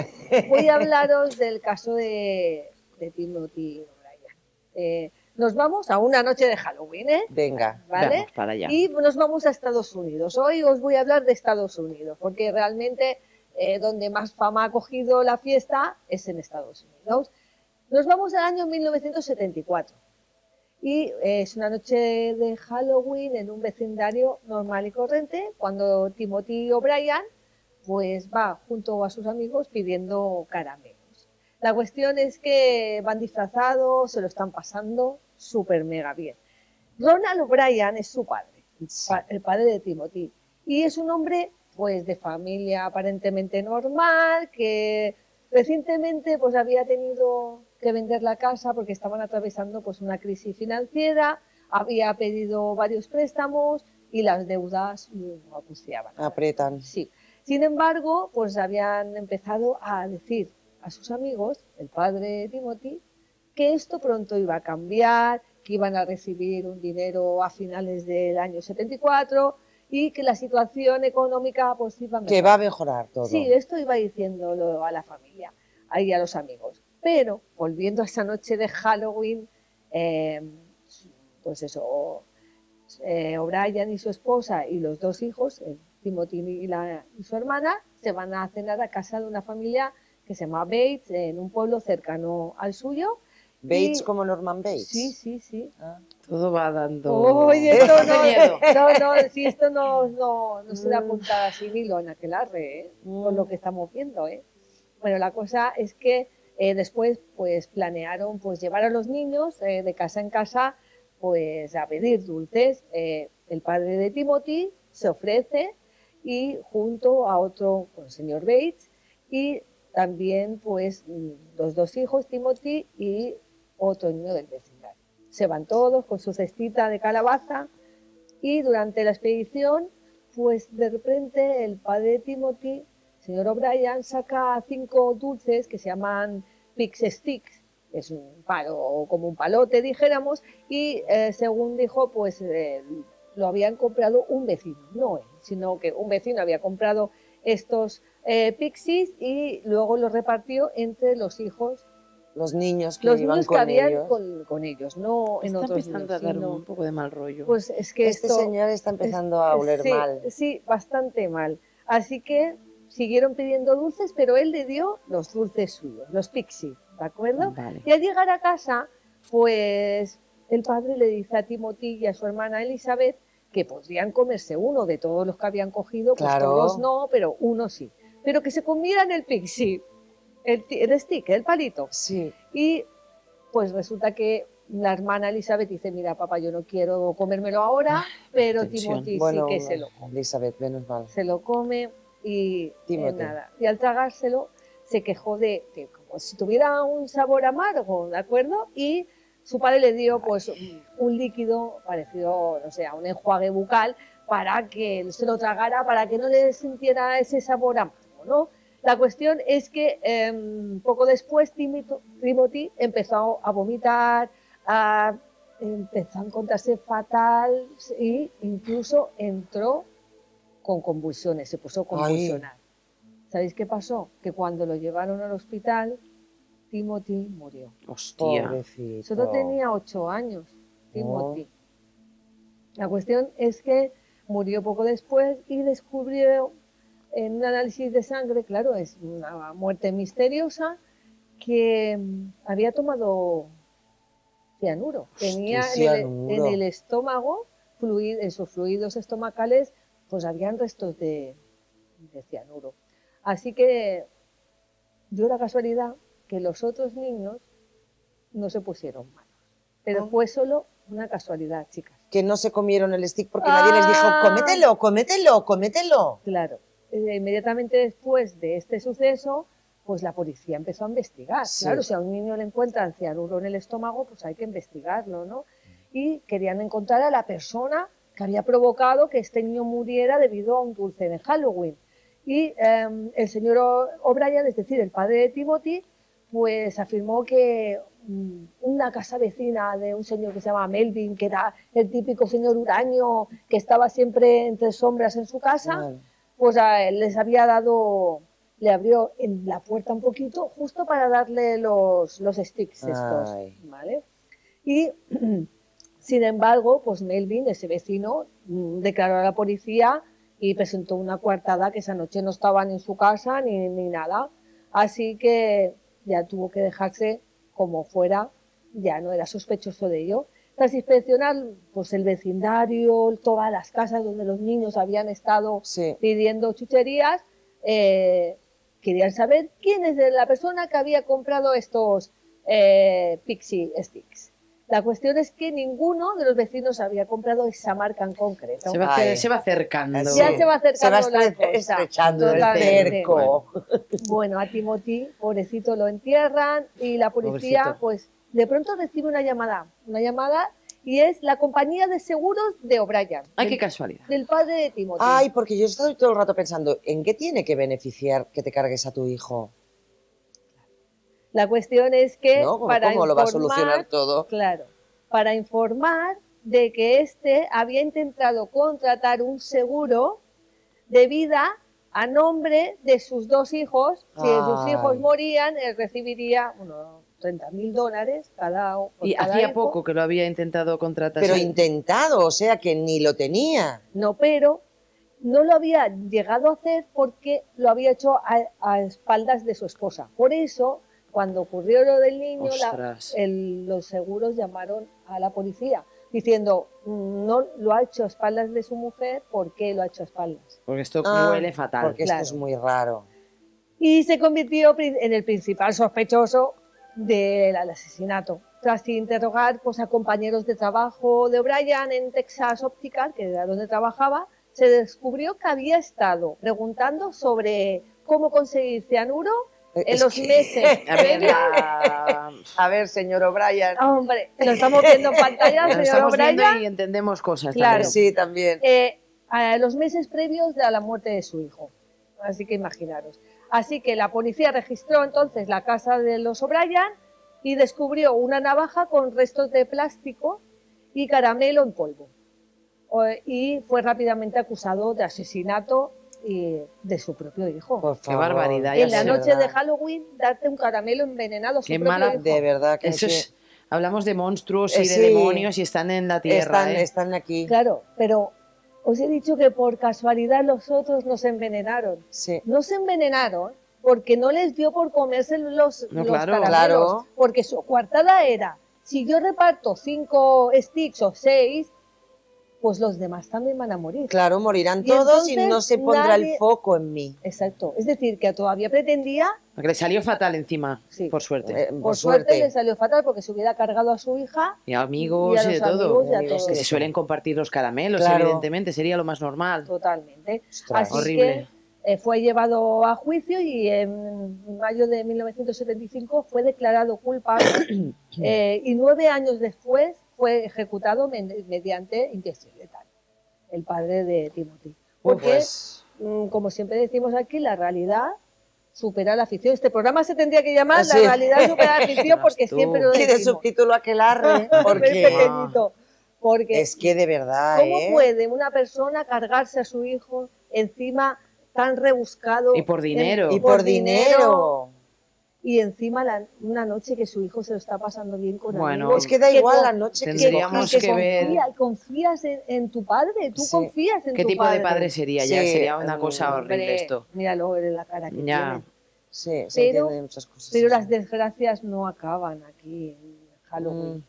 voy a hablaros del caso de Timothy O'Brien. Nos vamos a una noche de Halloween, ¿eh? Venga. ¿Vale? Vamos para allá. Y nos vamos a Estados Unidos. Hoy os voy a hablar de Estados Unidos, porque realmente donde más fama ha cogido la fiesta es en Estados Unidos. Nos vamos al año 1974. Y es una noche de Halloween en un vecindario normal y corriente, cuando Timothy O'Brien pues va junto a sus amigos pidiendo caramelos. La cuestión es que van disfrazados, se lo están pasando súper mega bien. Ronald O'Brien es su padre, el padre de Timothy, y es un hombre pues de familia aparentemente normal, que recientemente pues había tenido que vender la casa porque estaban atravesando pues una crisis financiera, había pedido varios préstamos y las deudas lo acuciaban. Aprietan. Sí. Sin embargo, pues habían empezado a decir a sus amigos, el padre de Timothy, que esto pronto iba a cambiar, que iban a recibir un dinero a finales del año 74 y que la situación económica pues iba a mejorar. Que va a mejorar todo. Sí, esto iba diciéndolo a la familia y a los amigos. Pero, volviendo a esa noche de Halloween, pues eso, O'Brien y su esposa y los dos hijos, Timothy y su hermana, se van a cenar a casa de una familia que se llama Bates, en un pueblo cercano al suyo. Bates Y- como Norman Bates. Sí. Ah. Todo va dando... Oye, esto Qué miedo. sí, esto no se da puntada sin hilo en Aquelarre, con lo que estamos viendo, ¿eh? Bueno, la cosa es que después pues planearon pues llevar a los niños de casa en casa pues a pedir dulces. El padre de Timothy se ofrece y junto a otro, con el señor Bates, y también pues los dos hijos, Timothy y otro niño del vecindario. Se van todos con su cestita de calabaza y durante la expedición, pues de repente el padre de Timothy, señor O'Brien, saca 5 dulces que se llaman Pix Sticks, es un palo, como un palote dijéramos, y según dijo, pues lo habían comprado un vecino, no él, sino que un vecino había comprado estos pixies y luego los repartió entre los hijos, Los niños que los iban niños que con habían ellos. con ellos, no en Está otros empezando a niños, dar sino- un poco de mal rollo. Pues es que Este esto señor está empezando a oler sí, mal. Sí, bastante mal. Así que siguieron pidiendo dulces, pero él le dio los dulces suyos, los pixies, ¿de acuerdo? Vale. Y al llegar a casa, pues el padre le dice a Timothy y a su hermana Elizabeth que podrían comerse uno de todos los que habían cogido, pues Claro. todos no, pero uno sí. Pero que se comieran el pixie, el stick, el palito. Sí. Y pues resulta que la hermana Elizabeth dice, mira papá, yo no quiero comérmelo ahora, pero tensión. Timothy Bueno, sí que se lo come. Elizabeth, menos mal. Se lo come y Timothy. nada. Y al tragárselo se quejó de como si tuviera un sabor amargo, ¿de acuerdo? Y su padre le dio pues un líquido parecido, no sé, a un enjuague bucal para que él se lo tragara, para que no le sintiera ese sabor amargo, ¿no? La cuestión es que poco después Timothy empezó a vomitar, empezó a encontrarse fatal e incluso entró con convulsiones, se puso a convulsionar. ¿Sabéis qué pasó? Que cuando lo llevaron al hospital, Timothy murió. Hostia. Pobrecito. Solo tenía 8 años, Timothy. La cuestión es que murió poco después y descubrió en un análisis de sangre, claro, es una muerte misteriosa, que había tomado cianuro. Tenía en el estómago, en sus fluidos estomacales, pues habían restos de cianuro. Así que dio la casualidad que los otros niños no se pusieron malos. Pero fue solo una casualidad, chicas. Que no se comieron el stick porque nadie les dijo, cómetelo, cómetelo, cómetelo. Claro. Inmediatamente después de este suceso, pues la policía empezó a investigar. Sí. Claro, si a un niño le encuentran cianuro en el estómago, pues hay que investigarlo, ¿no? Y querían encontrar a la persona que había provocado que este niño muriera debido a un dulce de Halloween. Y el señor O'Brien, es decir, el padre de Timothy, pues afirmó que una casa vecina de un señor que se llama Melvin, que era el típico señor huraño que estaba siempre entre sombras en su casa, pues a él les había dado, le abrió en la puerta un poquito justo para darle los sticks estos, ¿vale? Y sin embargo, pues Melvin, ese vecino, declaró a la policía y presentó una coartada que esa noche no estaban en su casa ni nada. Así que ya tuvo que dejarse como fuera, ya no era sospechoso de ello. Tras inspeccionar pues, el vecindario, todas las casas donde los niños habían estado pidiendo chucherías, querían saber quién es la persona que había comprado estos Pixie Sticks. La cuestión es que ninguno de los vecinos había comprado esa marca en concreto. Se va acercando. Ya se va acercando la cosa. Estrechando el cerco. Bueno, a Timothy, pobrecito, lo entierran y la policía, pues, de pronto recibe una llamada y es la compañía de seguros de O'Brien. Ay, qué casualidad. Del padre de Timothy. Ay, porque yo estoy todo el rato pensando, ¿en qué tiene que beneficiar que te cargues a tu hijo? La cuestión es que ¿No? ¿Cómo lo va a solucionar todo? Claro, para informar de que éste había intentado contratar un seguro de vida a nombre de sus 2 hijos. Si sus hijos morían, él recibiría unos $30,000 cada uno. Y hacía poco que lo había intentado contratar. Pero intentado, o sea que ni lo tenía. No, pero no lo había llegado a hacer porque lo había hecho a espaldas de su esposa. Por eso, cuando ocurrió lo del niño, los seguros llamaron a la policía diciendo, no lo ha hecho a espaldas de su mujer, ¿por qué lo ha hecho a espaldas? Porque esto huele fatal. Porque esto es muy raro. Y se convirtió en el principal sospechoso del asesinato. Tras interrogar pues, a compañeros de trabajo de O'Brien en Texas Optical, que era donde trabajaba, se descubrió que había estado preguntando sobre cómo conseguir cianuro en los meses previos. A ver, señor O'Brien. Hombre, lo estamos viendo en pantalla, señor estamos O'Brien. viendo y entendemos cosas. Claro. También. Sí, también. A los meses previos a la muerte de su hijo. Así que imaginaros. Así que la policía registró entonces la casa de los O'Brien y descubrió una navaja con restos de plástico y caramelo en polvo. Y fue rápidamente acusado de asesinato y de su propio hijo. Por favor. Qué barbaridad. En la noche de Halloween, darte un caramelo envenenado a su propio mala, hijo. De verdad que eso es, hablamos de monstruos y de sí, demonios y están en la tierra. Están aquí. Claro, pero os he dicho que por casualidad los otros no se envenenaron. Sí. No se envenenaron porque no les dio por comerse los caramelos. Claro. Porque su coartada era, si yo reparto 5 sticks o 6, pues los demás también van a morir. Claro, morirán Y todos y entonces no se pondrá el foco en mí. Exacto. Es decir, que todavía pretendía... Porque le salió fatal encima, Sí. por suerte. Por suerte le salió fatal porque se hubiera cargado a su hija Y a amigos y a y de los todo. amigos y a todos. Que se suelen compartir los caramelos, Claro. evidentemente, sería lo más normal. Totalmente. Ostras. Así Horrible. Fue llevado a juicio y en mayo de 1975 fue declarado culpable y 9 años después fue ejecutado mediante inyección letal, el padre de Timothy. Porque, como siempre decimos aquí, la realidad supera la ficción. Este programa se tendría que llamar La realidad supera la ficción, porque siempre lo decimos. Y de subtítulo aquelarre, porque... pequeñito. Porque es que de verdad, ¿cómo puede una persona cargarse a su hijo encima tan rebuscado? Y por dinero. Y por dinero. Y encima una noche que su hijo se lo está pasando bien con bueno, es que da igual la noche que tendríamos que ver. Confías en tu padre, tú confías en tu padre. ¿Qué tipo de padre sería? Ya sería una cosa horrible esto. Míralo en la cara que tiene. Sí, se entiende muchas cosas. Pero las desgracias no acaban aquí en Halloween.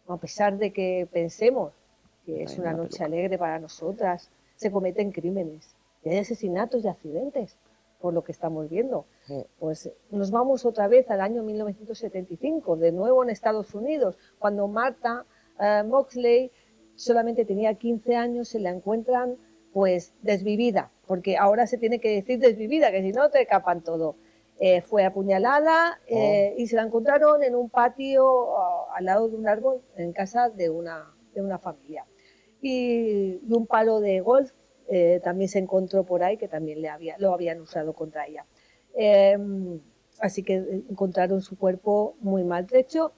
A pesar de que pensemos que es una noche alegre para nosotras, se cometen crímenes, y hay asesinatos y accidentes, por lo que estamos viendo. Pues nos vamos otra vez al año 1975, de nuevo en Estados Unidos, cuando Martha Moxley solamente tenía 15 años, se la encuentran pues desvivida, porque ahora se tiene que decir desvivida, que si no te capan todo. Fue apuñalada y se la encontraron en un patio al lado de un árbol en casa de una familia. Y un palo de golf también se encontró por ahí, que también lo habían usado contra ella. Así que encontraron su cuerpo muy maltrecho.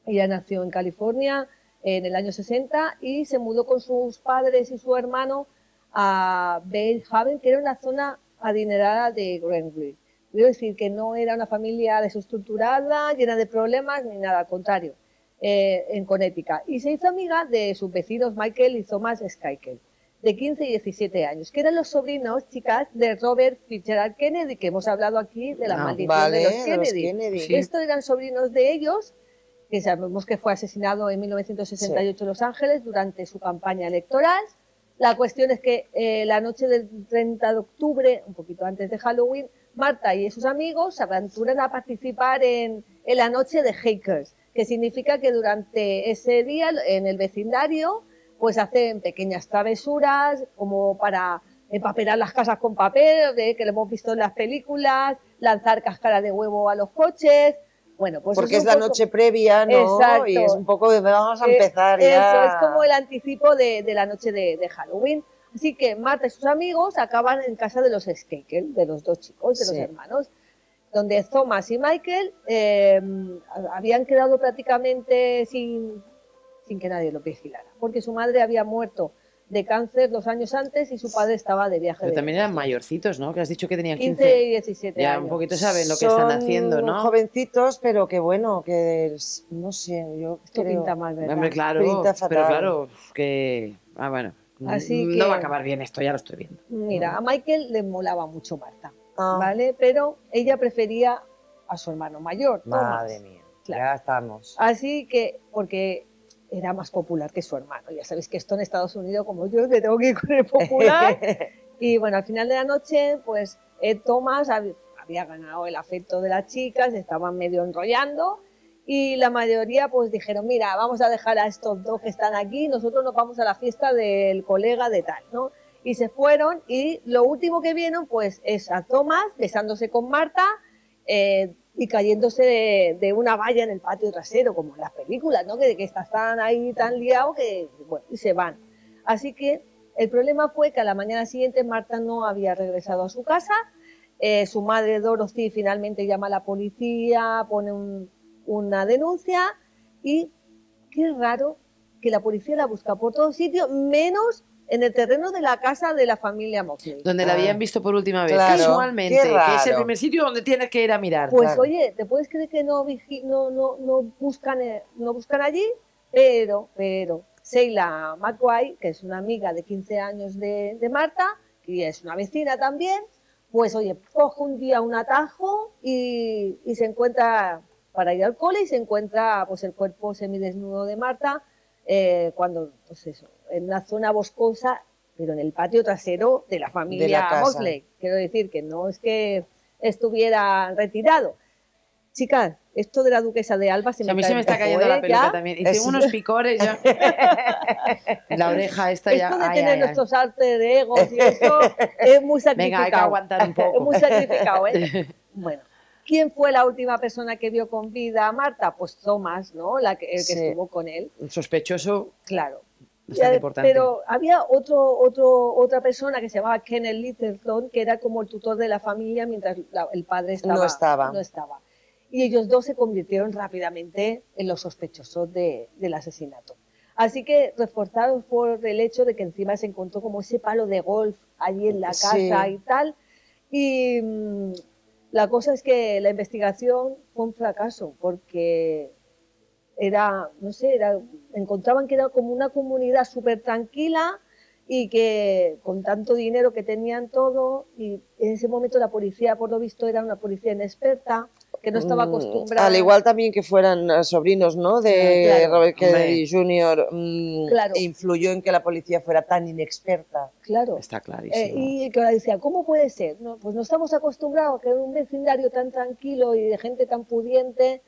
Ella nació en California en el año 60 y se mudó con sus padres y su hermano a Belle Haven, que era una zona adinerada de Greenwich. Quiero decir que no era una familia desestructurada, llena de problemas, ni nada, al contrario, en Connecticut. Y se hizo amiga de sus vecinos Michael y Thomas Skykel, de 15 y 17 años, que eran los sobrinos, chicas, de Robert Fitzgerald Kennedy, que hemos hablado aquí de la maldición de los Kennedy. Sí. Estos eran sobrinos de ellos, que sabemos que fue asesinado en 1968 en Los Ángeles durante su campaña electoral. La cuestión es que la noche del 30 de octubre, un poquito antes de Halloween, Martha y sus amigos se aventuran a participar en la noche de Hakers, que significa que durante ese día en el vecindario pues hacen pequeñas travesuras como para empapelar las casas con papel, que lo hemos visto en las películas, lanzar cáscara de huevo a los coches. Bueno, pues porque es la noche previa, ¿no? Exacto. Y es un poco de vamos a empezar ya. Eso, es como el anticipo de la noche de Halloween. Así que Martha y sus amigos acaban en casa de los Skakel, de los dos chicos, de los hermanos, donde Thomas y Michael habían quedado prácticamente sin que nadie los vigilara, porque su madre había muerto de cáncer 2 años antes y su padre estaba de viaje. Pero también eran mayorcitos, ¿no? Que has dicho que tenían 15 y 17 ya años. Un poquito saben lo que están haciendo, ¿no? Jovencitos, pero que bueno, que no sé, yo esto creo, pinta mal, ¿verdad? Hombre, claro, pinta fatal. Pero claro, que... bueno, así no va a acabar bien esto, ya lo estoy viendo. Mira, a Michael le molaba mucho Martha, ¿vale? Pero ella prefería a su hermano mayor, Thomas. Madre mía, claro. Ya estamos. Así que, porque era más popular que su hermano. Ya sabéis que esto en Estados Unidos, como yo, me tengo que ir con el popular. Y bueno, al final de la noche, pues Thomas había ganado el afecto de las chicas, estaban medio enrollando y la mayoría pues dijeron, mira, vamos a dejar a estos dos que están aquí, nosotros nos vamos a la fiesta del colega de tal, ¿no? Y se fueron y lo último que vieron pues es a Thomas besándose con Martha, y cayéndose de una valla en el patio trasero, como en las películas, ¿no? Que están ahí tan liados que, bueno, y se van. Así que el problema fue que a la mañana siguiente Martha no había regresado a su casa, su madre Dorothy finalmente llama a la policía, pone una denuncia y qué raro que la policía la busca por todos sitios, menos en el terreno de la casa de la familia Moxley. Donde la habían visto por última vez, claro, casualmente, que es el primer sitio donde tienes que ir a mirar. Pues claro. Oye, ¿te puedes creer que no buscan allí? Pero Sheila McQuay, que es una amiga de 15 años de Martha, y es una vecina también, pues oye, coge un día un atajo y se encuentra, para ir al cole, y se encuentra pues el cuerpo semidesnudo de Martha, cuando, pues eso, en una zona boscosa, pero en el patio trasero de la familia Moxley. Quiero decir que no es que estuviera retirado. Chicas, esto de la duquesa de Alba se O sea, me a mí se me está cayendo la peluca ya. también. Y tengo unos picores ya. La oreja esta ya. Esto de Ay, tener ay, ay. nuestros alter egos y eso es muy sacrificado. Venga, hay que aguantar un poco. Es muy sacrificado, ¿eh? Bueno, ¿quién fue la última persona que vio con vida a Marta? Pues Thomas, ¿no? El que estuvo con él. Un sospechoso. Claro. Bastante importante. Pero había otra persona que se llamaba Kenneth Littleton, que era como el tutor de la familia mientras el padre No estaba. Y ellos dos se convirtieron rápidamente en los sospechosos del asesinato. Así que reforzados por el hecho de que encima se encontró como ese palo de golf allí en la casa y tal. Y la cosa es que la investigación fue un fracaso porque encontraban que era como una comunidad súper tranquila y que con tanto dinero que tenían todo, y en ese momento la policía, por lo visto, era una policía inexperta, que no estaba acostumbrada. Al igual también que fueran sobrinos, ¿no? De Robert Kennedy Jr., influyó en que la policía fuera tan inexperta. Claro. Está clarísimo. Y que ahora decía, ¿cómo puede ser? No, pues no estamos acostumbrados a que en un vecindario tan tranquilo y de gente tan pudiente,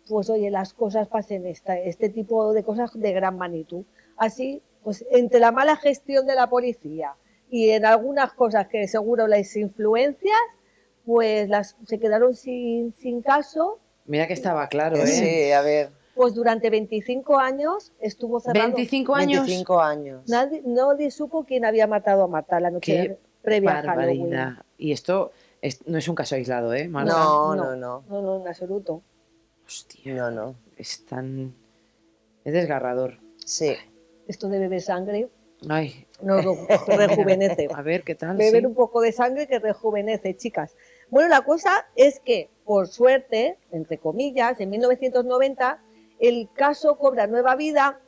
pues oye, las cosas pasen este tipo de cosas de gran magnitud. Así, pues entre la mala gestión de la policía y en algunas cosas que seguro las influencias, pues se quedaron sin caso. Mira que estaba claro, ¿eh? Sí, a ver. Pues durante 25 años estuvo cerrado. ¿25 años? 25 años. Nadie supo quién había matado a Marta la noche previa a Halloween. Y esto no es un caso aislado, ¿eh, Marta? No, en absoluto. Hostia, es desgarrador. Sí. Esto de beber sangre nos rejuvenece. A ver, ¿qué tal? Beber un poco de sangre que rejuvenece, chicas. Bueno, la cosa es que, por suerte, entre comillas, en 1990, el caso cobra nueva vida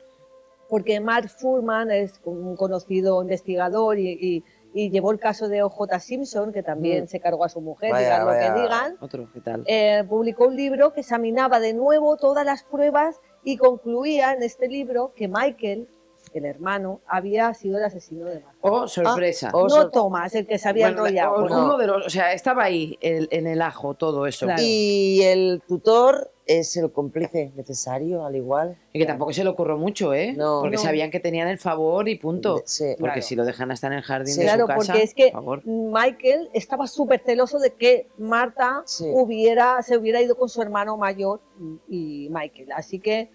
porque Mark Fuhrman es un conocido investigador y llevó el caso de O.J. Simpson, que también se cargó a su mujer, digan lo que digan. Otro, ¿qué tal? Publicó un libro que examinaba de nuevo todas las pruebas y concluía en este libro que Michael, el hermano, había sido el asesino de Marta. ¡Oh, sorpresa! No Thomas, el que se había enrollado. Uno de los, o sea, estaba ahí en el ajo todo eso. Claro. Y el tutor es el cómplice necesario, al igual. Y que tampoco se le ocurrió mucho, ¿eh? Porque sabían que tenían el favor y punto. Sí, porque si lo dejan hasta en el jardín de claro, su casa, porque es que Michael estaba súper celoso de que Marta se hubiera ido con su hermano mayor y Michael. Así que,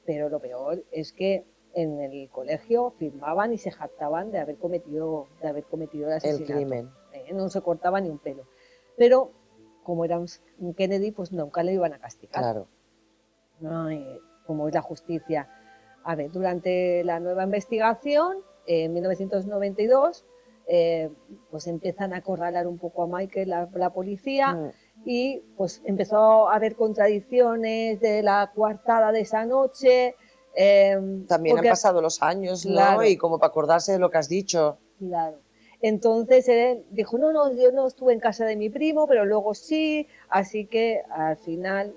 pero lo peor es que en el colegio firmaban y se jactaban de haber cometido el asesinato. El crimen. No se cortaba ni un pelo. Pero como era un Kennedy, pues nunca le iban a castigar. Claro. Como es la justicia. A ver, durante la nueva investigación, en 1992, pues empiezan a acorralar un poco a Michael, la policía, y pues empezó a haber contradicciones de la coartada de esa noche. También han pasado los años, ¿no? Claro. Y como para acordarse de lo que has dicho. Claro. Entonces él dijo, no, yo no estuve en casa de mi primo, pero luego sí, así que al final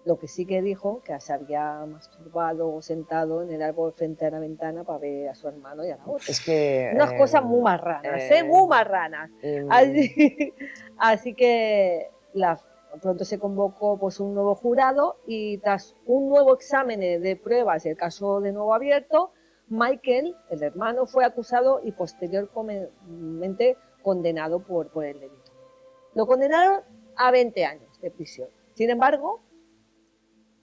lo que sí que dijo, que se había masturbado o sentado en el árbol frente a la ventana para ver a su hermano y a la otra. Es que... Unas cosas muy marranas, muy marranas. Así que pronto se convocó pues, un nuevo jurado y tras un nuevo examen de pruebas, el caso de nuevo abierto, Michael, el hermano, fue acusado y posteriormente condenado por el delito. Lo condenaron a 20 años de prisión. Sin embargo,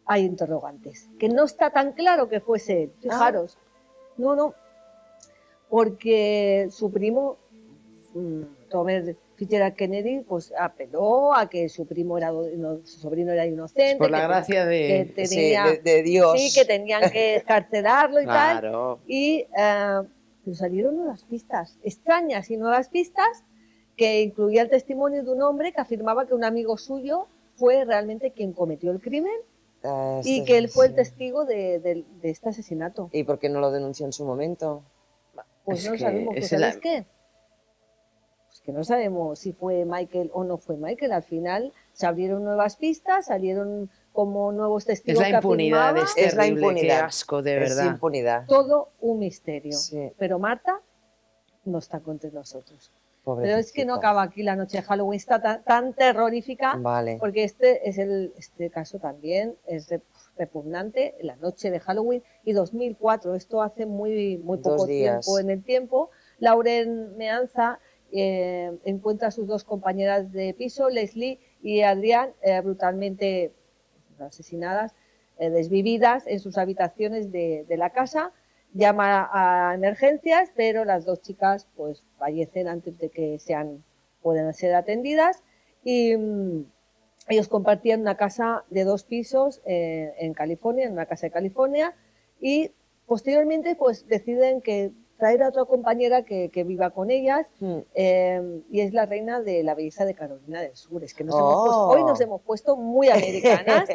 hay interrogantes, que no está tan claro que fuese él. Fijaros. No, porque su primo, Robert Fitzgerald Kennedy, pues apeló a que su sobrino era inocente. Por la gracia de Dios. Sí, que tenían que escarcelarlo y claro. tal. Y pero salieron nuevas pistas, extrañas y nuevas pistas, que incluía el testimonio de un hombre que afirmaba que un amigo suyo fue realmente quien cometió el crimen y que él fue el testigo de este asesinato. ¿Y por qué no lo denunció en su momento? Pues no sabemos. ¿Sabes qué? Que no sabemos si fue Michael o no fue Michael. Al final se abrieron nuevas pistas, salieron como nuevos testigos. Es la impunidad, es la impunidad. Qué asco, de verdad. Es impunidad. Todo un misterio. Sí. Pero Marta no está entre nosotros. Pero es que no acaba aquí la noche de Halloween, está tan terrorífica, porque este caso también es repugnante, la noche de Halloween, y 2004, esto hace muy poco tiempo en el tiempo. Lauren Meanza encuentra a sus dos compañeras de piso, Leslie y Adrián, brutalmente asesinadas, desvividas en sus habitaciones de la casa. Llama a emergencias, pero las dos chicas pues fallecen antes de que puedan ser atendidas, y ellos compartían una casa de 2 pisos en California, en una casa de California, y posteriormente pues deciden que traer a otra compañera que viva con ellas, y es la reina de la belleza de Carolina del Sur. Es que hoy nos hemos puesto muy americanas,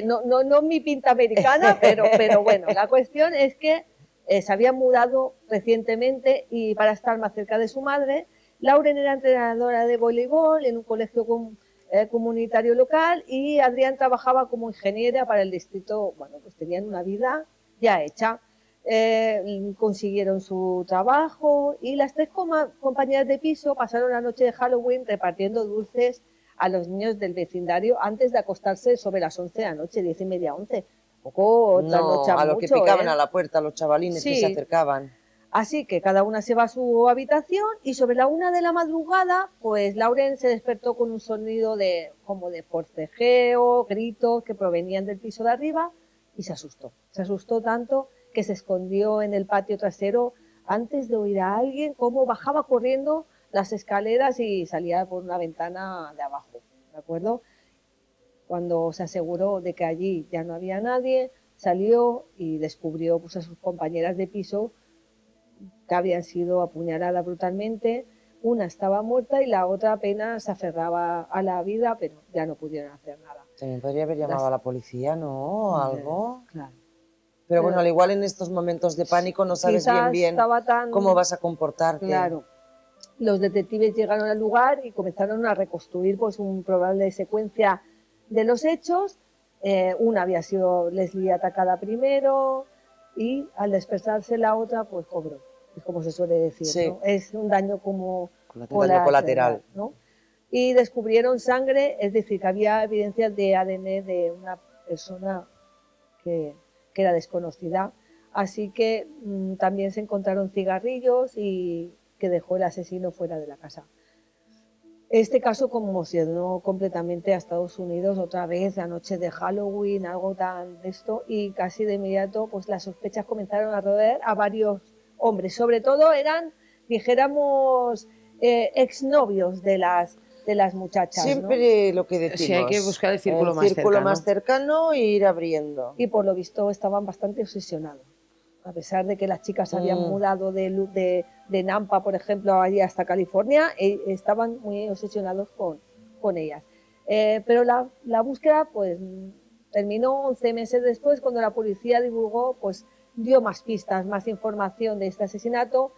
no mi pinta americana, pero bueno, la cuestión es que se había mudado recientemente y para estar más cerca de su madre. Lauren era entrenadora de voleibol en un colegio comunitario local, y Adrián trabajaba como ingeniera para el distrito. Bueno, pues tenían una vida ya hecha. Consiguieron su trabajo y las 3 compañeras de piso pasaron la noche de Halloween repartiendo dulces a los niños del vecindario antes de acostarse sobre las 11 de la noche, 10:30, 11. A lo que picaban a la puerta los chavalines que se acercaban. Así que cada una se va a su habitación, y sobre la 1 de la madrugada, pues Lauren se despertó con un sonido como de forcejeo, gritos que provenían del piso de arriba, y se asustó. Se asustó tanto que se escondió en el patio trasero antes de oír a alguien cómo bajaba corriendo las escaleras y salía por una ventana de abajo, ¿de acuerdo? Cuando se aseguró de que allí ya no había nadie, salió y descubrió pues a sus compañeras de piso que habían sido apuñaladas brutalmente. Una estaba muerta y la otra apenas se aferraba a la vida, pero ya no pudieron hacer nada. También podría haber llamado a la policía, ¿no? Algo. Claro. Pero bueno, al igual en estos momentos de pánico no sabes bien cómo vas a comportarte. Claro. Los detectives llegaron al lugar y comenzaron a reconstruir pues un probable secuencia de los hechos. Una había sido Leslie atacada primero, y al despertarse la otra pues cobró, es como se suele decir, ¿no? Es un daño como colateral, ¿no? Y descubrieron sangre, es decir, que había evidencias de ADN de una persona que era desconocida. Así que también se encontraron cigarrillos y que dejó el asesino fuera de la casa. Este caso conmocionó completamente a Estados Unidos otra vez, la noche de Halloween, algo tan de esto, y casi de inmediato pues las sospechas comenzaron a rodear a varios hombres. Sobre todo eran, dijéramos, exnovios de las muchachas. Siempre, ¿no? Lo que decimos. Sí, hay que buscar el círculo más cercano e ir abriendo. Y por lo visto estaban bastante obsesionados. A pesar de que las chicas habían mudado de Nampa, por ejemplo, allí hasta California, estaban muy obsesionados con ellas. Pero la búsqueda pues terminó 11 meses después, cuando la policía divulgó, pues dio más pistas, más información de este asesinato,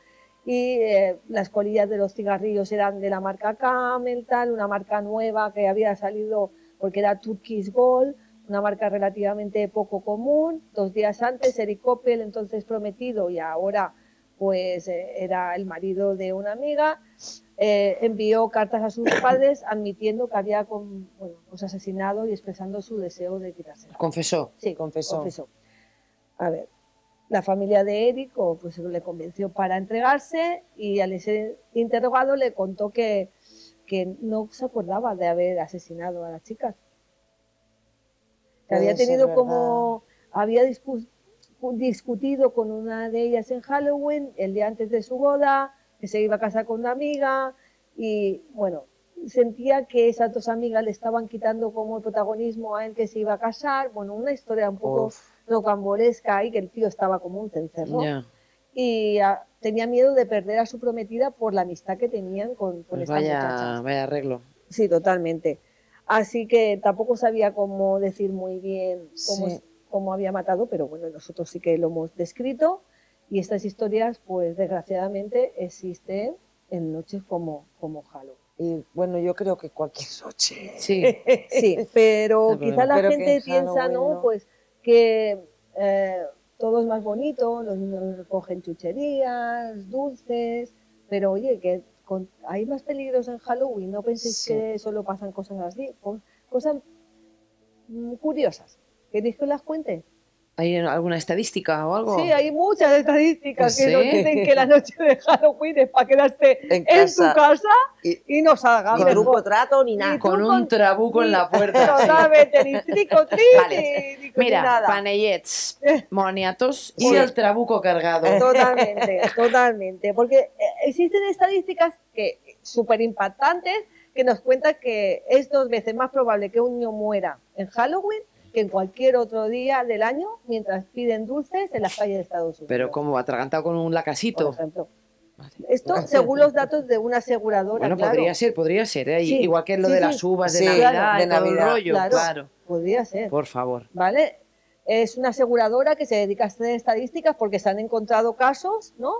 y las colillas de los cigarrillos eran de la marca Camel, una marca nueva que había salido porque era Turkish Gold, una marca relativamente poco común. 2 días antes, Eric Coppel, entonces prometido y ahora pues era el marido de una amiga, envió cartas a sus padres admitiendo que había pues asesinado y expresando su deseo de quitarse. ¿Confesó? Sí, confesó. A ver, la familia de Eric pues le convenció para entregarse, y al ser interrogado le contó que no se acordaba de haber asesinado a las chicas. Que había tenido había discutido con una de ellas en Halloween, el día antes de su boda, que se iba a casar con una amiga, y bueno, sentía que esas 2 amigas le estaban quitando como el protagonismo a él, que se iba a casar. Bueno, una historia un poco rocambolesca, y que el tío estaba como un cencerro. Y tenía miedo de perder a su prometida por la amistad que tenían con estas muchachas. Vaya arreglo. Sí, totalmente. Así que tampoco sabía cómo decir muy bien cómo había matado, pero bueno, nosotros sí que lo hemos descrito, y estas historias, pues desgraciadamente, existen en noches como Halloween. Y bueno, yo creo que cualquier noche. Sí, pero quizá la gente piensa, ¿no? Pues que todo es más bonito, los niños recogen chucherías, dulces, pero oye, que hay más peligros en Halloween, no penséis que solo pasan cosas así, cosas curiosas. ¿Queréis que os las cuente? ¿Hay alguna estadística o algo? Sí, hay muchas estadísticas que nos ¿Sí? dicen que la noche de Halloween es para quedarse en tu casa y no salgas. Ni truco trato ni nada. Con un trabuco en la puerta. Totalmente, ni trico tri, Vale. ni Mira, nada. panellets, moniatos y Sí. el trabuco cargado. Totalmente. Porque existen estadísticas que súper impactantes que nos cuentan que es 2 veces más probable que un niño muera en Halloween que en cualquier otro día del año mientras piden dulces en las calles de Estados Unidos. Pero como atragantado con un por lacasito. ejemplo. Esto según los datos de una aseguradora, Bueno, claro. podría ser, ¿eh? Sí, Igual que lo sí, de sí. las uvas de Sí, Navidad, claro, de todo el Navidad. rollo, claro. Podría ser. Por favor. ¿Vale? Es una aseguradora que se dedica a hacer estadísticas porque se han encontrado casos, ¿no?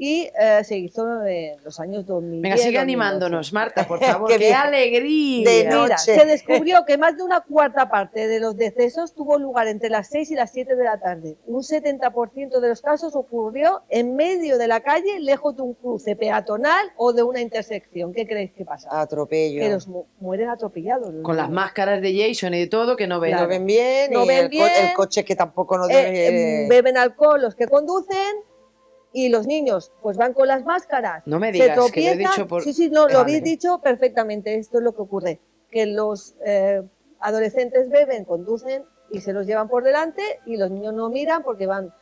Y se hizo en los años 2010. Venga, sigue 2012. animándonos, Marta, por favor. Qué ¡Qué bien. alegría! De Mira, noche. se descubrió que más de una cuarta parte de los decesos tuvo lugar entre las 6 y las 7 de la tarde. Un 70% de los casos ocurrió en medio de la calle, lejos de un cruce peatonal o de una intersección. ¿Qué creéis que pasa? Atropello. Que los mueren atropellados. Con las máscaras de Jason y de todo, que no ven. No ven bien, No y ven bien. el coche que tampoco no debe... Beben alcohol los que conducen y los niños pues van con las máscaras. No me se digas, que lo he tropiezan. dicho por... Sí, no, lo Vale. habéis dicho perfectamente. Esto es lo que ocurre. Que los adolescentes beben, conducen y se los llevan por delante y los niños no miran porque van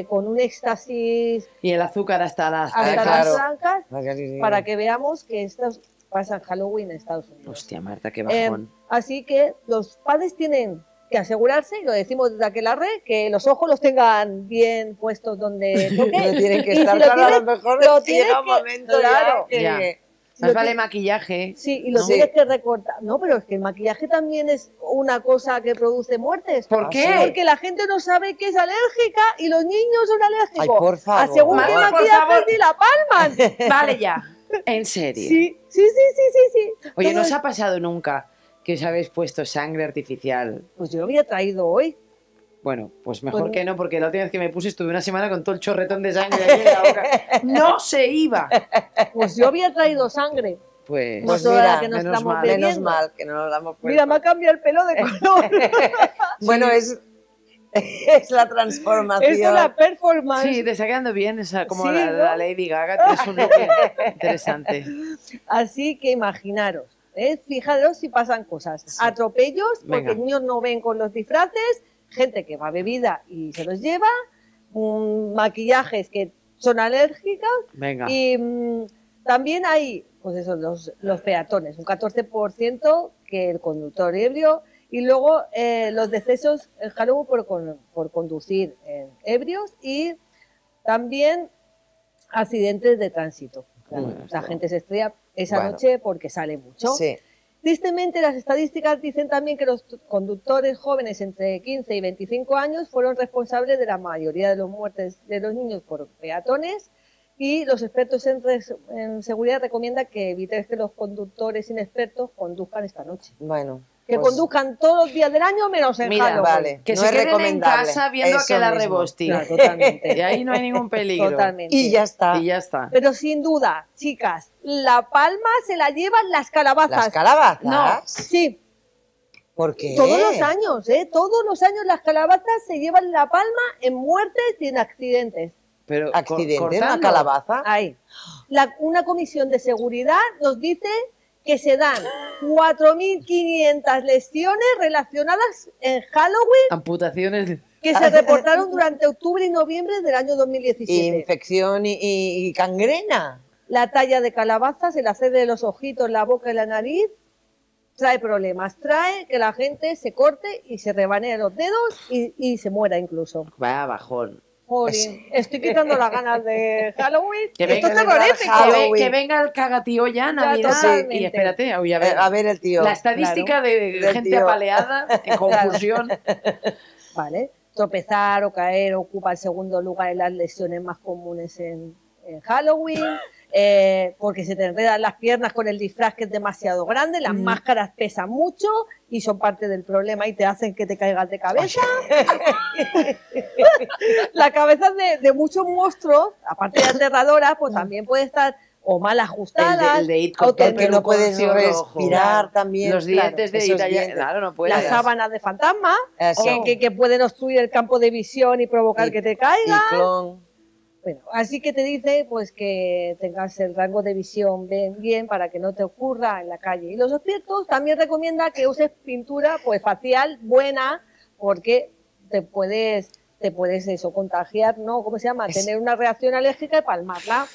con un éxtasis Y el azúcar hasta las hasta cejas. las trancas Sí. para que veamos que estos pasan Halloween en Estados Unidos. Hostia, Marta, qué bajón. Así que los padres tienen que asegurarse, y lo decimos desde aquelarre, que los ojos los tengan bien puestos donde toque. No tienen que Y estar, si lo claro, a tienes, lo mejor lo tienes llega un que- momento claro, ya Ya. que... si Más lo vale ti- maquillaje. Sí, y lo ¿no? tienes que recortar. No, pero es que el maquillaje también es una cosa que produce muertes. ¿Por ¿Ah, qué? sí? Porque la gente no sabe que es alérgica y los niños son alérgicos. Ay, por favor. Según qué Marta, por maquillaje favor. y la palman. Vale ya. En serio. Sí. Oye, Todo ¿no os es- ha pasado nunca que os habéis puesto sangre artificial? Pues yo lo había traído hoy. Bueno, pues mejor Bueno. que no, porque la última vez que me puse estuve una semana con todo el chorretón de sangre aquí en la boca. ¡No se iba! Pues yo había traído sangre. Pues, No Pues toda la mira, que nos menos estamos mal, bebiendo. Menos mal que no nos la hemos puesto. Mira, me ha cambiado el pelo de color. Bueno, es la transformación. Es una performance. sí, te está quedando bien, esa, como Sí, la, ¿no? la Lady Gaga, tienes un look interesante. Así que imaginaros, fijaros si pasan cosas. Sí. Atropellos, porque Venga. niños no ven con los disfraces, gente que va bebida y se los lleva, maquillajes que son alérgicos Venga. y también hay, pues eso, los peatones, un 14% que el conductor ebrio y luego los decesos en Halloween por conducir ebrios y también accidentes de tránsito. Claro, Bueno, la esto- gente se estrella esa Bueno. noche porque sale mucho. Sí. Tristemente, las estadísticas dicen también que los conductores jóvenes entre 15 y 25 años fueron responsables de la mayoría de las muertes de los niños por peatones y los expertos en seguridad recomiendan que evites que los conductores inexpertos conduzcan esta noche. Bueno. Que pues, conduzcan todos los días del año menos en Mira, Halloween. vale. Que no se es queden en recomendable. casa viendo a Eso que la mismo. rebosti. Claro, totalmente. Y ahí no hay ningún peligro. Totalmente. Y ya está. Y ya está. Pero sin duda, chicas, la palma se la llevan las calabazas. ¿Las calabazas? No, sí, ¿Por qué? todos los años, todos los años las calabazas se llevan la palma en muertes y en accidentes. Pero ¿Accidente? ¿Una cortando. calabaza? Ahí. Una comisión de seguridad nos dice que se dan 4.500 lesiones relacionadas en Halloween Amputaciones. que se reportaron durante octubre y noviembre del año 2017. Infección y gangrena. La talla de calabazas, el hacer de los ojitos, la boca y la nariz trae problemas. Trae que la gente se corte y se rebanee los dedos y se muera incluso. Vaya bajón. Jolín, estoy quitando las ganas de Halloween. Que Esto es venga, terrorífico. Halloween. Que venga el cagatío ya, Navidad. totalmente. Y espérate, voy A ver el tío. La estadística de Del gente tío. apaleada, en confusión. Vale. Tropezar o caer ocupa el segundo lugar en las lesiones más comunes en Halloween. Porque se te enredan las piernas con el disfraz que es demasiado grande, las máscaras pesan mucho y son parte del problema y te hacen que te caigas de cabeza. La cabeza de muchos monstruos, aparte de aterradora, pues también puede estar o mal ajustadas, el de ir con todo el que no puedes peluconcio respirar rojo. también. Los dientes claro, de ir allá, claro, no puedes. las sábanas de fantasma, Eso. que pueden obstruir el campo de visión y provocar que te caigas. Y clon. Bueno, así que te dice pues que tengas el rango de visión bien para que no te ocurra en la calle. Y los expertos también recomienda que uses pintura pues facial buena, porque te puedes eso contagiar, ¿no? ¿Cómo se llama? Tener una reacción alérgica y palmarla.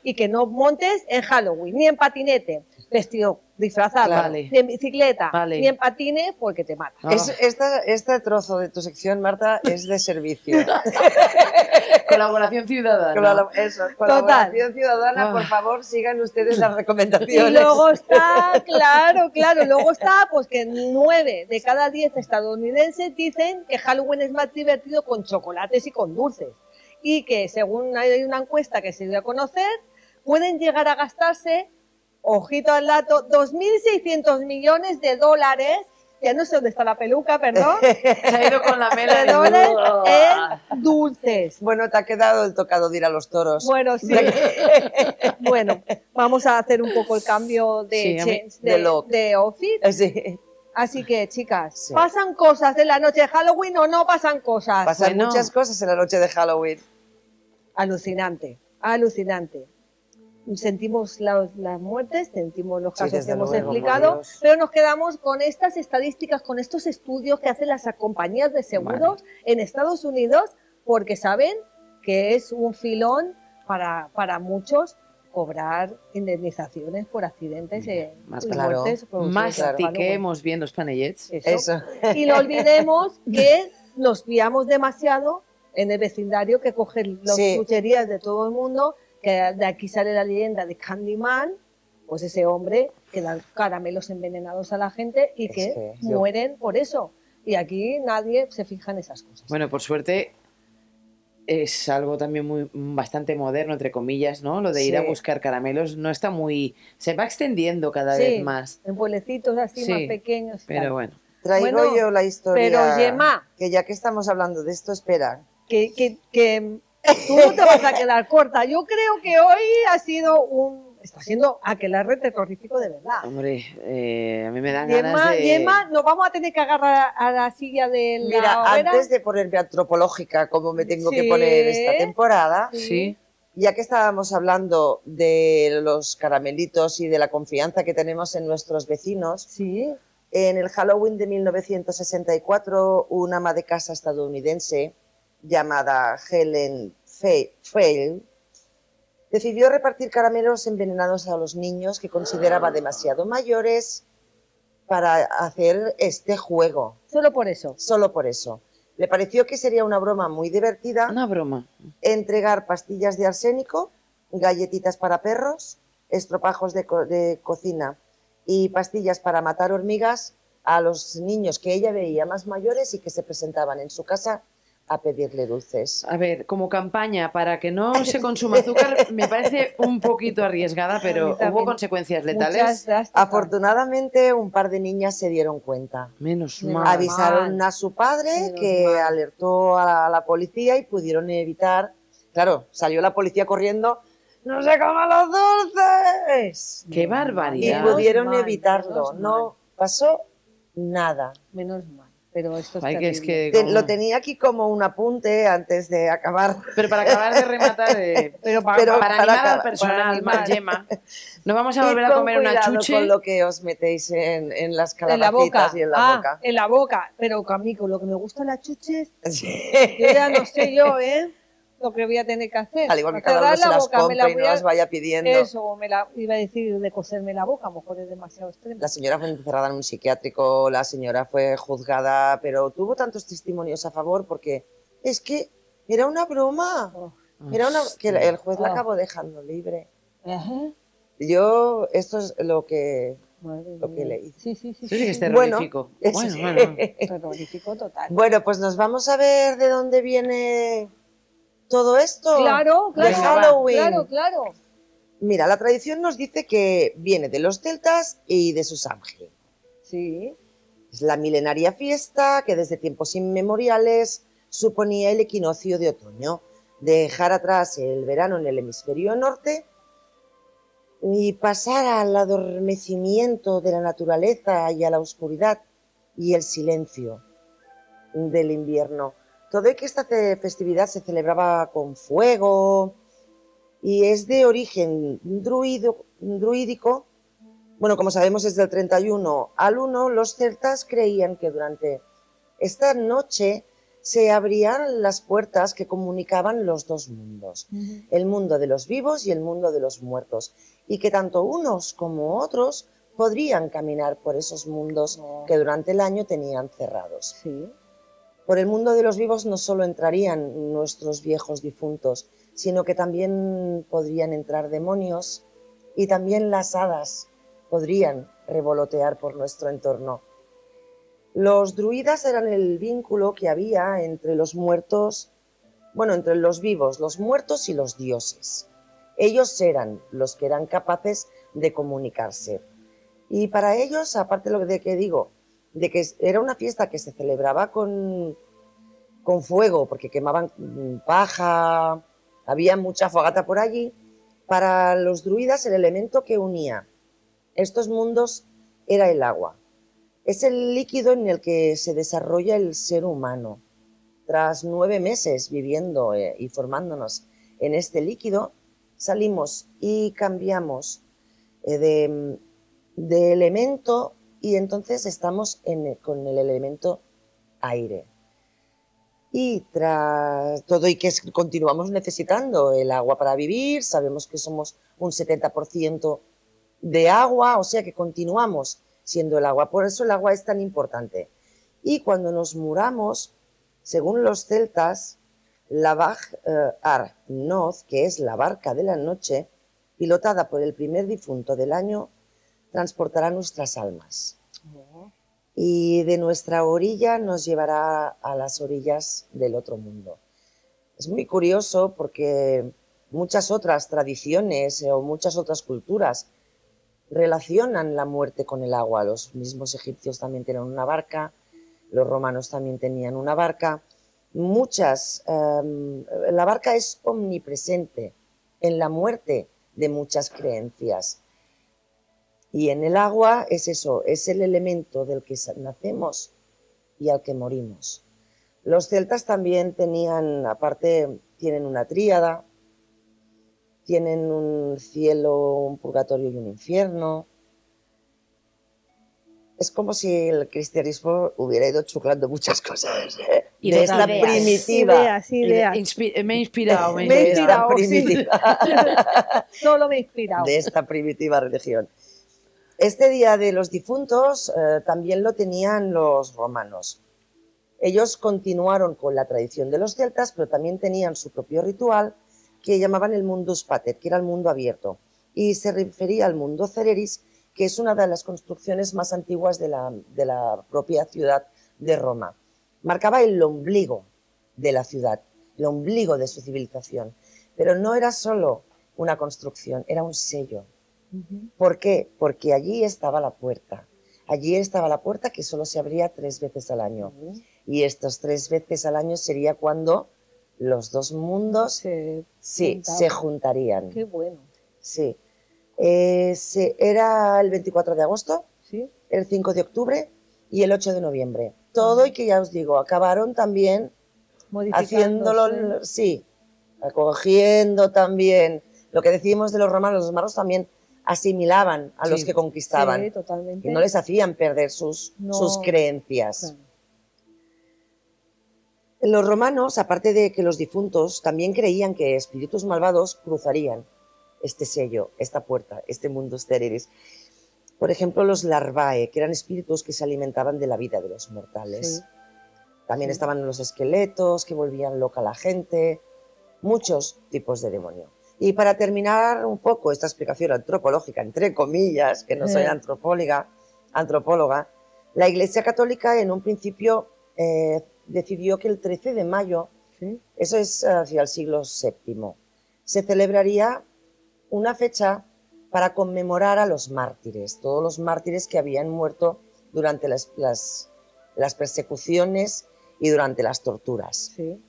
Y que no montes en Halloween, ni en patinete, vestido, disfrazado, Vale. ni en bicicleta, Vale. ni en patine, porque te mata. Este trozo de tu sección, Marta, es de servicio. Colaboración ciudadana. Colaboración ciudadana, por favor, sigan ustedes las recomendaciones. Y luego está, claro, luego está pues que 9 de cada 10 estadounidenses dicen que Halloween es más divertido con chocolates y con dulces. Y que según hay una encuesta que se dio a conocer, pueden llegar a gastarse, ojito al dato, 2.600 millones de dólares, ya no sé dónde está la peluca, perdón, Se ha ido con la mela de dólares en dulces. Bueno, te ha quedado el tocado de ir a los toros. Bueno, sí. Bueno, vamos a hacer un poco el cambio de outfit. Sí. Así que, chicas, ¿pasan cosas en la noche de Halloween o no pasan cosas? Pasan muchas cosas en la noche de Halloween. Alucinante, alucinante. Sentimos las muertes, sentimos los casos que hemos explicado, pero nos quedamos con estas estadísticas, con estos estudios que hacen las compañías de seguros en Estados Unidos, porque saben que es un filón para muchos cobrar indemnizaciones por accidentes y muertes. Mastiquemos bien los panellets. Eso. Y no olvidemos que nos fiamos demasiado en el vecindario que cogen las chucherías de todo el mundo, que de aquí sale la leyenda de Candyman, pues ese hombre que da caramelos envenenados a la gente y que mueren por eso. Y aquí nadie se fija en esas cosas. Bueno, por suerte es algo también bastante moderno, entre comillas, ¿no? Lo de ir a buscar caramelos no está muy... Se va extendiendo cada vez más. En pueblecitos así más pequeños. Pero bueno. Traigo yo la historia. Pero Gemma, que ya que estamos hablando de esto, espera. Que tú no te vas a quedar corta. Yo creo que hoy está siendo aquelarre terrorífico de verdad. Hombre, a mí me dan ganas de... Gemma, nos vamos a tener que agarrar a la silla de la Mira, hoguera. antes de ponerme antropológica, como me tengo que poner esta temporada, ya que estábamos hablando de los caramelitos y de la confianza que tenemos en nuestros vecinos, en el Halloween de 1964, una ama de casa estadounidense llamada Helen Fail decidió repartir caramelos envenenados a los niños que consideraba demasiado mayores para hacer este juego. ¿Solo por eso? Solo por eso. Le pareció que sería una broma muy divertida. Una broma. Entregar pastillas de arsénico, galletitas para perros, estropajos de cocina y pastillas para matar hormigas a los niños que ella veía más mayores y que se presentaban en su casa a pedirle dulces. A ver, como campaña para que no se consuma azúcar me parece un poquito arriesgada, pero hubo consecuencias letales. Afortunadamente, un par de niñas se dieron cuenta. Menos mal. Avisaron a su padre, alertó a la policía y pudieron evitar... Claro, salió la policía corriendo. ¡No se coman los dulces! ¡Qué barbaridad! Y pudieron evitarlo. No pasó nada. Menos mal. Pero esto es Ay, Lo tenía aquí como un apunte antes de acabar. Pero para acabar de rematar, para animar al personal, Gemma, no vamos a volver a comer una chuche. Con lo que os metéis en las calabacitas y en la boca. En la boca. Pero a mí, con lo que me gusta las chuches, yo ya no sé yo, lo que voy a tener que hacer. Al igual que cada uno se las compre y no las vaya pidiendo. Eso, iba a decir de coserme la boca, a lo mejor es demasiado extremo. La señora fue encerrada en un psiquiátrico, la señora fue juzgada, pero tuvo tantos testimonios a favor porque es que era una broma. Que el juez la acabó dejando libre. Yo, esto es lo que leí. Sí, que es terrorífico. Bueno. Terrorífico total. Bueno, pues nos vamos a ver de dónde viene... todo esto de Halloween. Claro. Mira, la tradición nos dice que viene de los celtas y de su Samhain. Sí. Es la milenaria fiesta que desde tiempos inmemoriales suponía el equinoccio de otoño, dejar atrás el verano en el hemisferio norte y pasar al adormecimiento de la naturaleza y a la oscuridad y el silencio del invierno. Todo y que esta festividad se celebraba con fuego y es de origen druídico. Bueno, como sabemos, es del 31 al 1, los celtas creían que durante esta noche se abrían las puertas que comunicaban los dos mundos, el mundo de los vivos y el mundo de los muertos, y que tanto unos como otros podrían caminar por esos mundos que durante el año tenían cerrados. Sí. Por el mundo de los vivos no solo entrarían nuestros viejos difuntos, sino que también podrían entrar demonios y también las hadas podrían revolotear por nuestro entorno. Los druidas eran el vínculo que había entre los muertos, bueno, entre los vivos, los muertos y los dioses. Ellos eran los que eran capaces de comunicarse. Y para ellos, aparte de lo que digo, de que era una fiesta que se celebraba con fuego, porque quemaban paja, había mucha fogata por allí, para los druidas el elemento que unía estos mundos era el agua. Es el líquido en el que se desarrolla el ser humano. Tras 9 meses viviendo y formándonos en este líquido, salimos y cambiamos de elemento y entonces estamos con el elemento aire. Y tras todo y que continuamos necesitando el agua para vivir, sabemos que somos un 70% de agua, o sea que continuamos siendo el agua. Por eso el agua es tan importante. Y cuando nos muramos, según los celtas, la Bag ar Noth, que es la barca de la noche, pilotada por el primer difunto del año, transportará nuestras almas. Y de nuestra orilla nos llevará a las orillas del otro mundo. Es muy curioso porque muchas otras tradiciones o muchas otras culturas relacionan la muerte con el agua. Los mismos egipcios también tenían una barca, los romanos también tenían una barca. La barca es omnipresente en la muerte de muchas creencias. Y en el agua es eso, es el elemento del que nacemos y al que morimos. Los celtas también tenían, aparte, tienen una tríada, tienen un cielo, un purgatorio y un infierno. Es como si el cristianismo hubiera ido chuclando muchas cosas de esta primitiva. Ideas. Me he inspirado. Solo me he inspirado. De esta primitiva religión. Este Día de los Difuntos también lo tenían los romanos. Ellos continuaron con la tradición de los celtas, pero también tenían su propio ritual que llamaban el mundus pater, que era el mundo abierto, y se refería al mundo cereris, que es una de las construcciones más antiguas de la propia ciudad de Roma. Marcaba el ombligo de la ciudad, el ombligo de su civilización, pero no era solo una construcción, era un sello. ¿Por qué? Porque allí estaba la puerta. Allí estaba la puerta que solo se abría 3 veces al año. Y estos 3 veces al año sería cuando los dos mundos se juntarían. Qué bueno. Sí. Era el 24 de agosto, ¿sí? El 5 de octubre y el 8 de noviembre. Todo, y que ya os digo, acabaron también haciéndolo, sí, acogiendo también lo que decimos de los romanos también asimilaban a los que conquistaban, sí, totalmente. y no les hacían perder sus creencias. Claro. Los romanos, aparte de que los difuntos, también creían que espíritus malvados cruzarían este sello, esta puerta, este mundus cereris. Por ejemplo, los larvae, que eran espíritus que se alimentaban de la vida de los mortales. Sí. También estaban los esqueletos, que volvían loca a la gente, muchos tipos de demonio. Y para terminar un poco esta explicación antropológica, entre comillas, que no soy antropóloga, la Iglesia Católica en un principio decidió que el 13 de mayo, eso es hacia el siglo VII, se celebraría una fecha para conmemorar a los mártires, todos los mártires que habían muerto durante las persecuciones y durante las torturas. Sí.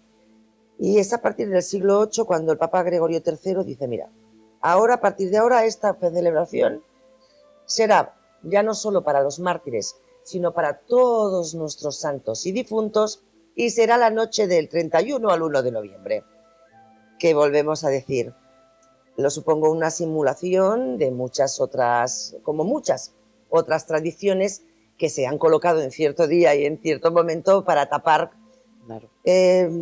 Y es a partir del siglo VIII cuando el Papa Gregorio III dice, mira, Ahora, a partir de ahora, esta celebración será ya no solo para los mártires, sino para todos nuestros santos y difuntos, y será la noche del 31 al 1 de noviembre, que volvemos a decir, lo supongo una simulación de muchas otras tradiciones que se han colocado en cierto día y en cierto momento para tapar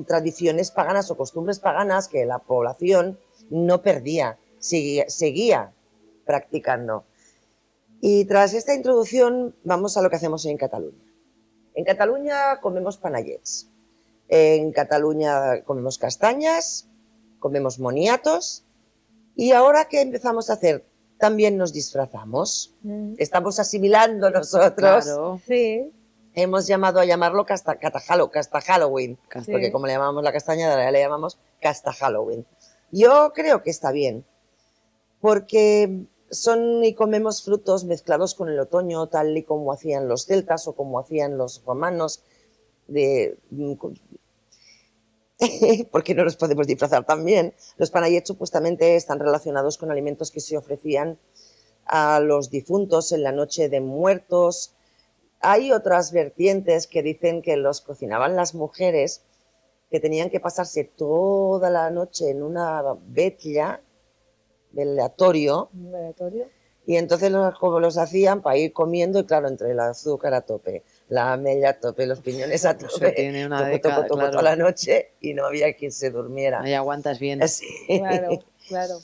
tradiciones paganas o costumbres paganas que la población no perdía, seguía practicando. Y tras esta introducción vamos a lo que hacemos en Cataluña. En Cataluña comemos panayets, en Cataluña comemos castañas, comemos moniatos, y ahora ¿qué empezamos a hacer? También nos disfrazamos. Estamos asimilando nosotros. Claro. Sí. Hemos llamarlo Casta Halloween, sí. Porque como le llamamos la castaña, ahora le llamamos Casta Halloween. Yo creo que está bien, porque son y comemos frutos mezclados con el otoño, tal y como hacían los celtas o como hacían los romanos, porque no los podemos disfrazar también. Los panayets supuestamente están relacionados con alimentos que se ofrecían a los difuntos en la noche de muertos. Hay otras vertientes que dicen que los cocinaban las mujeres, que tenían que pasarse toda la noche en una velatorio, y entonces los hacían para ir comiendo, y claro, entre el azúcar a tope, la amelia a tope, los piñones a tope, se tiene una década, claro. Toda la noche, y no había quien se durmiera. Ahí aguantas bien. Sí. Claro, claro.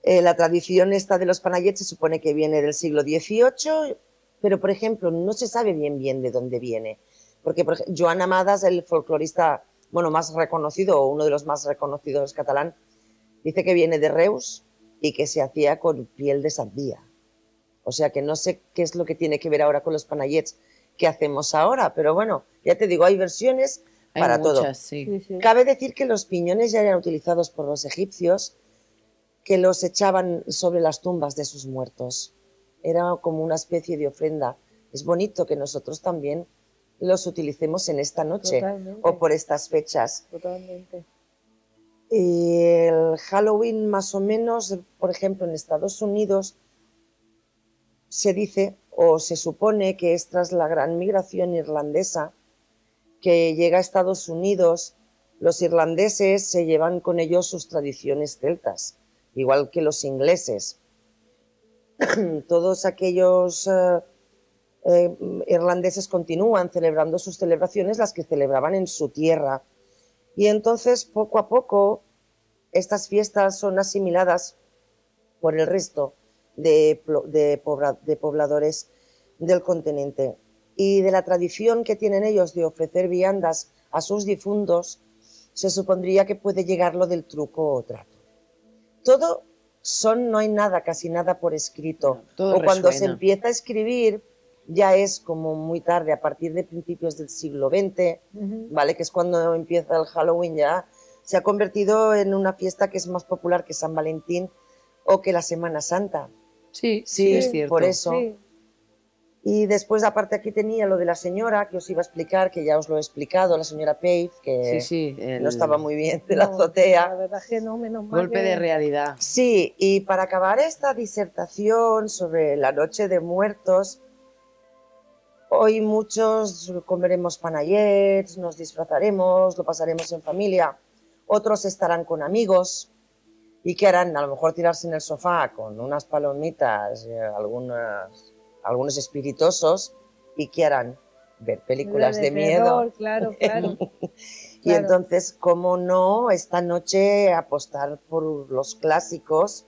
La tradición esta de los panayets se supone que viene del siglo XVIII, pero, por ejemplo, no se sabe bien de dónde viene. Porque, por ejemplo, Joan Amades, el folclorista, más reconocido, o uno de los más reconocidos catalán, dice que viene de Reus y que se hacía con piel de sandía. O sea que no sé qué es lo que tiene que ver ahora con los panayets que hacemos ahora, pero bueno, ya te digo, hay versiones para muchas, todo. Sí. Sí. Cabe decir que los piñones ya eran utilizados por los egipcios, que los echaban sobre las tumbas de sus muertos. Era como una especie de ofrenda. Es bonito que nosotros también los utilicemos en esta noche. Totalmente. O por estas fechas. Totalmente. Y el Halloween, más o menos, por ejemplo, en Estados Unidos, se dice o se supone que es tras la gran migración irlandesa que llega a Estados Unidos. Los irlandeses se llevan con ellos sus tradiciones celtas, igual que los ingleses. Todos aquellos irlandeses continúan celebrando sus celebraciones, las que celebraban en su tierra. Y entonces, poco a poco, estas fiestas son asimiladas por el resto de pobladores del continente. Y de la tradición que tienen ellos de ofrecer viandas a sus difuntos, se supondría que puede llegar lo del truco o trato. Todo no hay nada, casi nada por escrito. Todo o cuando resuena. se empieza a escribir, ya es como muy tarde, a partir de principios del siglo XX, ¿vale? Que es cuando empieza el Halloween. Ya se ha convertido en una fiesta que es más popular que San Valentín o que la Semana Santa. Sí, es cierto. Por eso. Sí. Y después, aparte, aquí tenía lo de la señora, que os iba a explicar, que ya os lo he explicado, la señora Pave, que no estaba muy bien de la azotea. La verdad que no, menos mal. Golpe de realidad. Sí, y para acabar esta disertación sobre la Noche de Muertos, hoy muchos comeremos panayets, nos disfrazaremos, lo pasaremos en familia, otros estarán con amigos. ¿Y qué harán? A lo mejor tirarse en el sofá con unas palomitas, algunos espirituosos, ¿y qué harán? Ver películas de miedo. Claro. Y entonces, ¿cómo no esta noche apostar por los clásicos?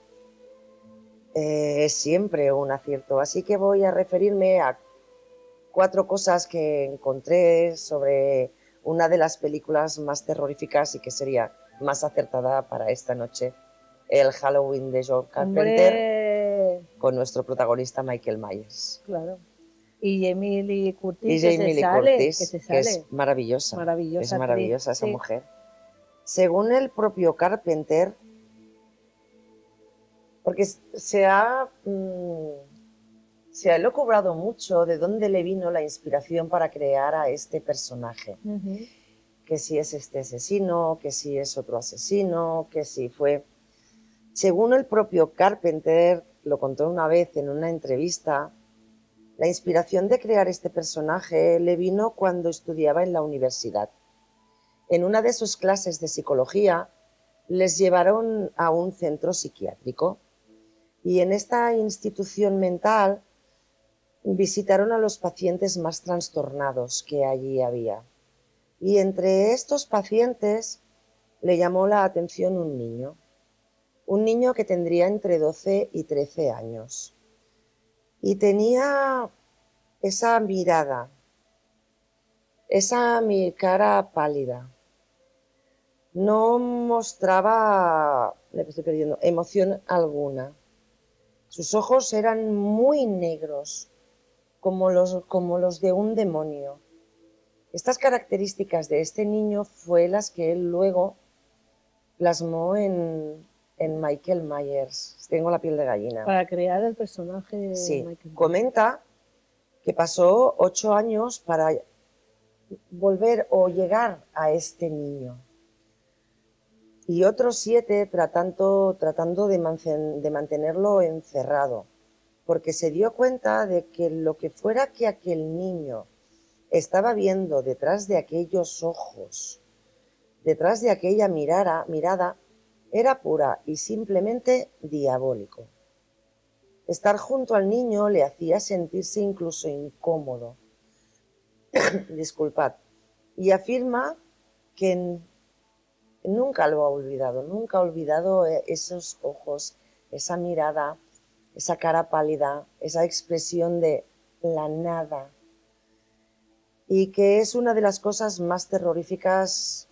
Es siempre un acierto. Así que voy a referirme a 4 cosas que encontré sobre una de las películas más terroríficas y que sería más acertada para esta noche, el Halloween de John Carpenter. ¡Hombre! Con nuestro protagonista Michael Myers. Claro. Y Jamie Lee Curtis, Y Jamie Lee Curtis, que es maravillosa. Maravillosa. Es maravillosa esa sí. mujer. Según el propio Carpenter, porque se ha elucubrado mucho de dónde le vino la inspiración para crear a este personaje. Que si es este asesino, que si es otro asesino, que si fue... Según el propio Carpenter lo contó una vez en una entrevista, la inspiración de crear este personaje le vino cuando estudiaba en la universidad. En una de sus clases de psicología les llevaron a un centro psiquiátrico y en esta institución mental visitaron a los pacientes más trastornados que allí había. Y entre estos pacientes le llamó la atención un niño que tendría entre 12 y 13 años. Y tenía esa mirada, mi cara pálida. No mostraba, le estoy perdiendo, emoción alguna. Sus ojos eran muy negros, como los de un demonio. Estas características de este niño fue las que él luego plasmó en Michael Myers. Tengo la piel de gallina. Para crear el personaje de sí. Michael Myers. Comenta que pasó 8 años para volver o llegar a este niño. Y otros 7 tratando de mantenerlo encerrado, porque se dio cuenta de que lo que fuera que aquel niño estaba viendo detrás de aquellos ojos, detrás de aquella mirada, era pura y simplemente diabólico. Estar junto al niño le hacía sentirse incluso incómodo. Disculpad. Y afirma que nunca lo ha olvidado, nunca ha olvidado esos ojos, esa mirada, esa cara pálida, esa expresión de la nada. Y que es una de las cosas más terroríficas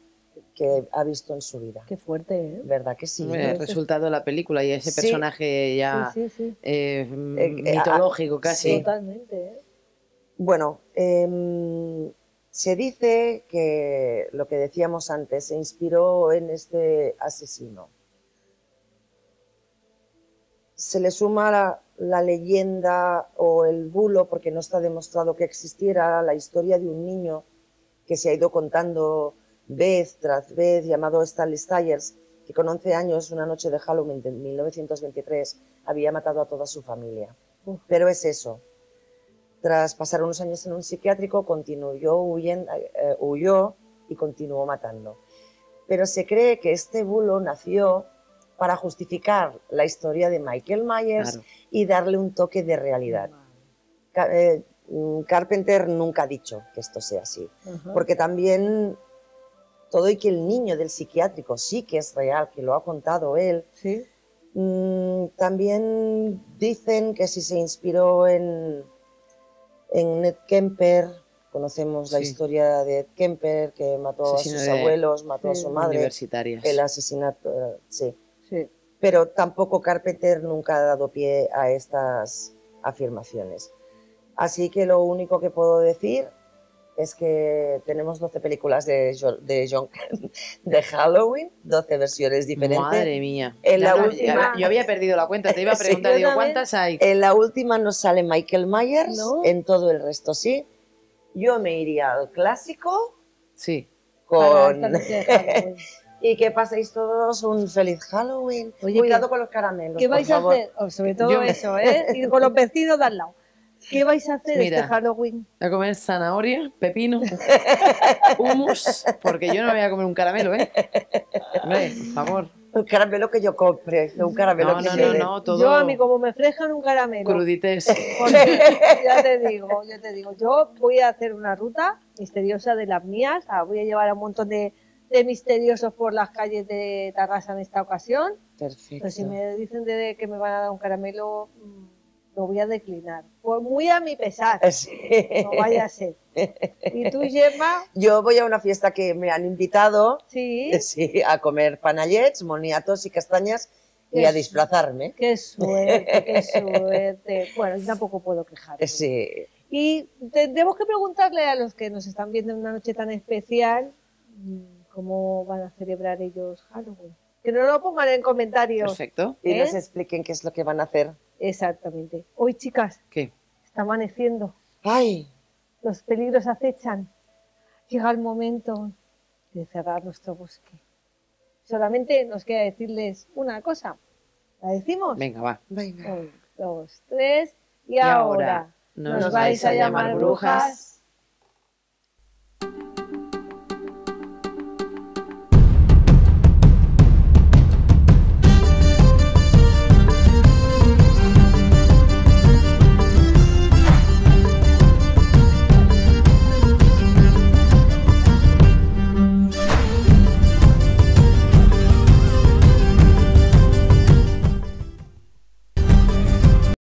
que ha visto en su vida. Qué fuerte, ¿eh? ¿Verdad que sí? El resultado de la película y ese personaje ya mitológico casi. Sí. Totalmente, ¿eh? Bueno, se dice que lo que decíamos antes, se inspiró en este asesino. Se le suma la leyenda o el bulo, porque no está demostrado que existiera, la historia de un niño que se ha ido contando vez tras vez, llamado Stanley Stiers, que con 11 años, una noche de Halloween de 1923, había matado a toda su familia. Pero es eso. Tras pasar unos años en un psiquiátrico, huyó y continuó matando. Pero se cree que este bulo nació para justificar la historia de Michael Myers y darle un toque de realidad. Carpenter nunca ha dicho que esto sea así, porque también todo y que el niño del psiquiátrico sí que es real, que lo ha contado él, ¿sí? También dicen que si se inspiró en Ned Kemper. Conocemos la historia de Ed Kemper, que mató a sus abuelos, mató a su madre. El asesinato, sí. Pero tampoco Carpenter nunca ha dado pie a estas afirmaciones. Así que lo único que puedo decir es que tenemos 12 películas de Halloween, 12 versiones diferentes. Madre mía. Última, yo había perdido la cuenta, te iba a preguntar, digo, ¿cuántas hay? En la última no sale Michael Myers, ¿no? En todo el resto sí. Yo me iría al clásico. Sí. Y que paséis todos un feliz Halloween. Oye, cuidado con los caramelos. ¿Qué vais a hacer? Sobre todo eso, ¿eh? Y con los vecinos de al lado. ¿Qué vais a hacer este Halloween? A comer zanahoria, pepino, hummus, porque yo no voy a comer un caramelo, ¿eh? Hombre, por favor. Un caramelo que yo compre, un caramelo no, todo. Yo a mí como me ofrezcan un caramelo. Crudités. Ya te digo, yo voy a hacer una ruta misteriosa de las mías, voy a llevar a un montón de misteriosos por las calles de Tarrasa en esta ocasión. Perfecto. Pero si me dicen que me van a dar un caramelo, lo voy a declinar. Pues muy a mi pesar. Sí. No vaya a ser. ¿Y tú, Gemma? Yo voy a una fiesta que me han invitado. Sí. Sí, a comer panallets, moniatos y castañas y a disfrazarme. ¡Qué suerte, qué suerte! Bueno, yo tampoco puedo quejarme. Sí. Y tendremos que preguntarle a los que nos están viendo en una noche tan especial cómo van a celebrar ellos Halloween. Que no lo pongan en comentarios. Perfecto. Y nos expliquen qué es lo que van a hacer. Exactamente. Hoy, chicas, ¿qué? Está amaneciendo. ¡Ay! Los peligros acechan. Llega el momento de cerrar nuestro bosque. Solamente nos queda decirles una cosa. ¿La decimos? Venga, va. Venga. 1, 2, 3. Y ahora nos vais a llamar brujas.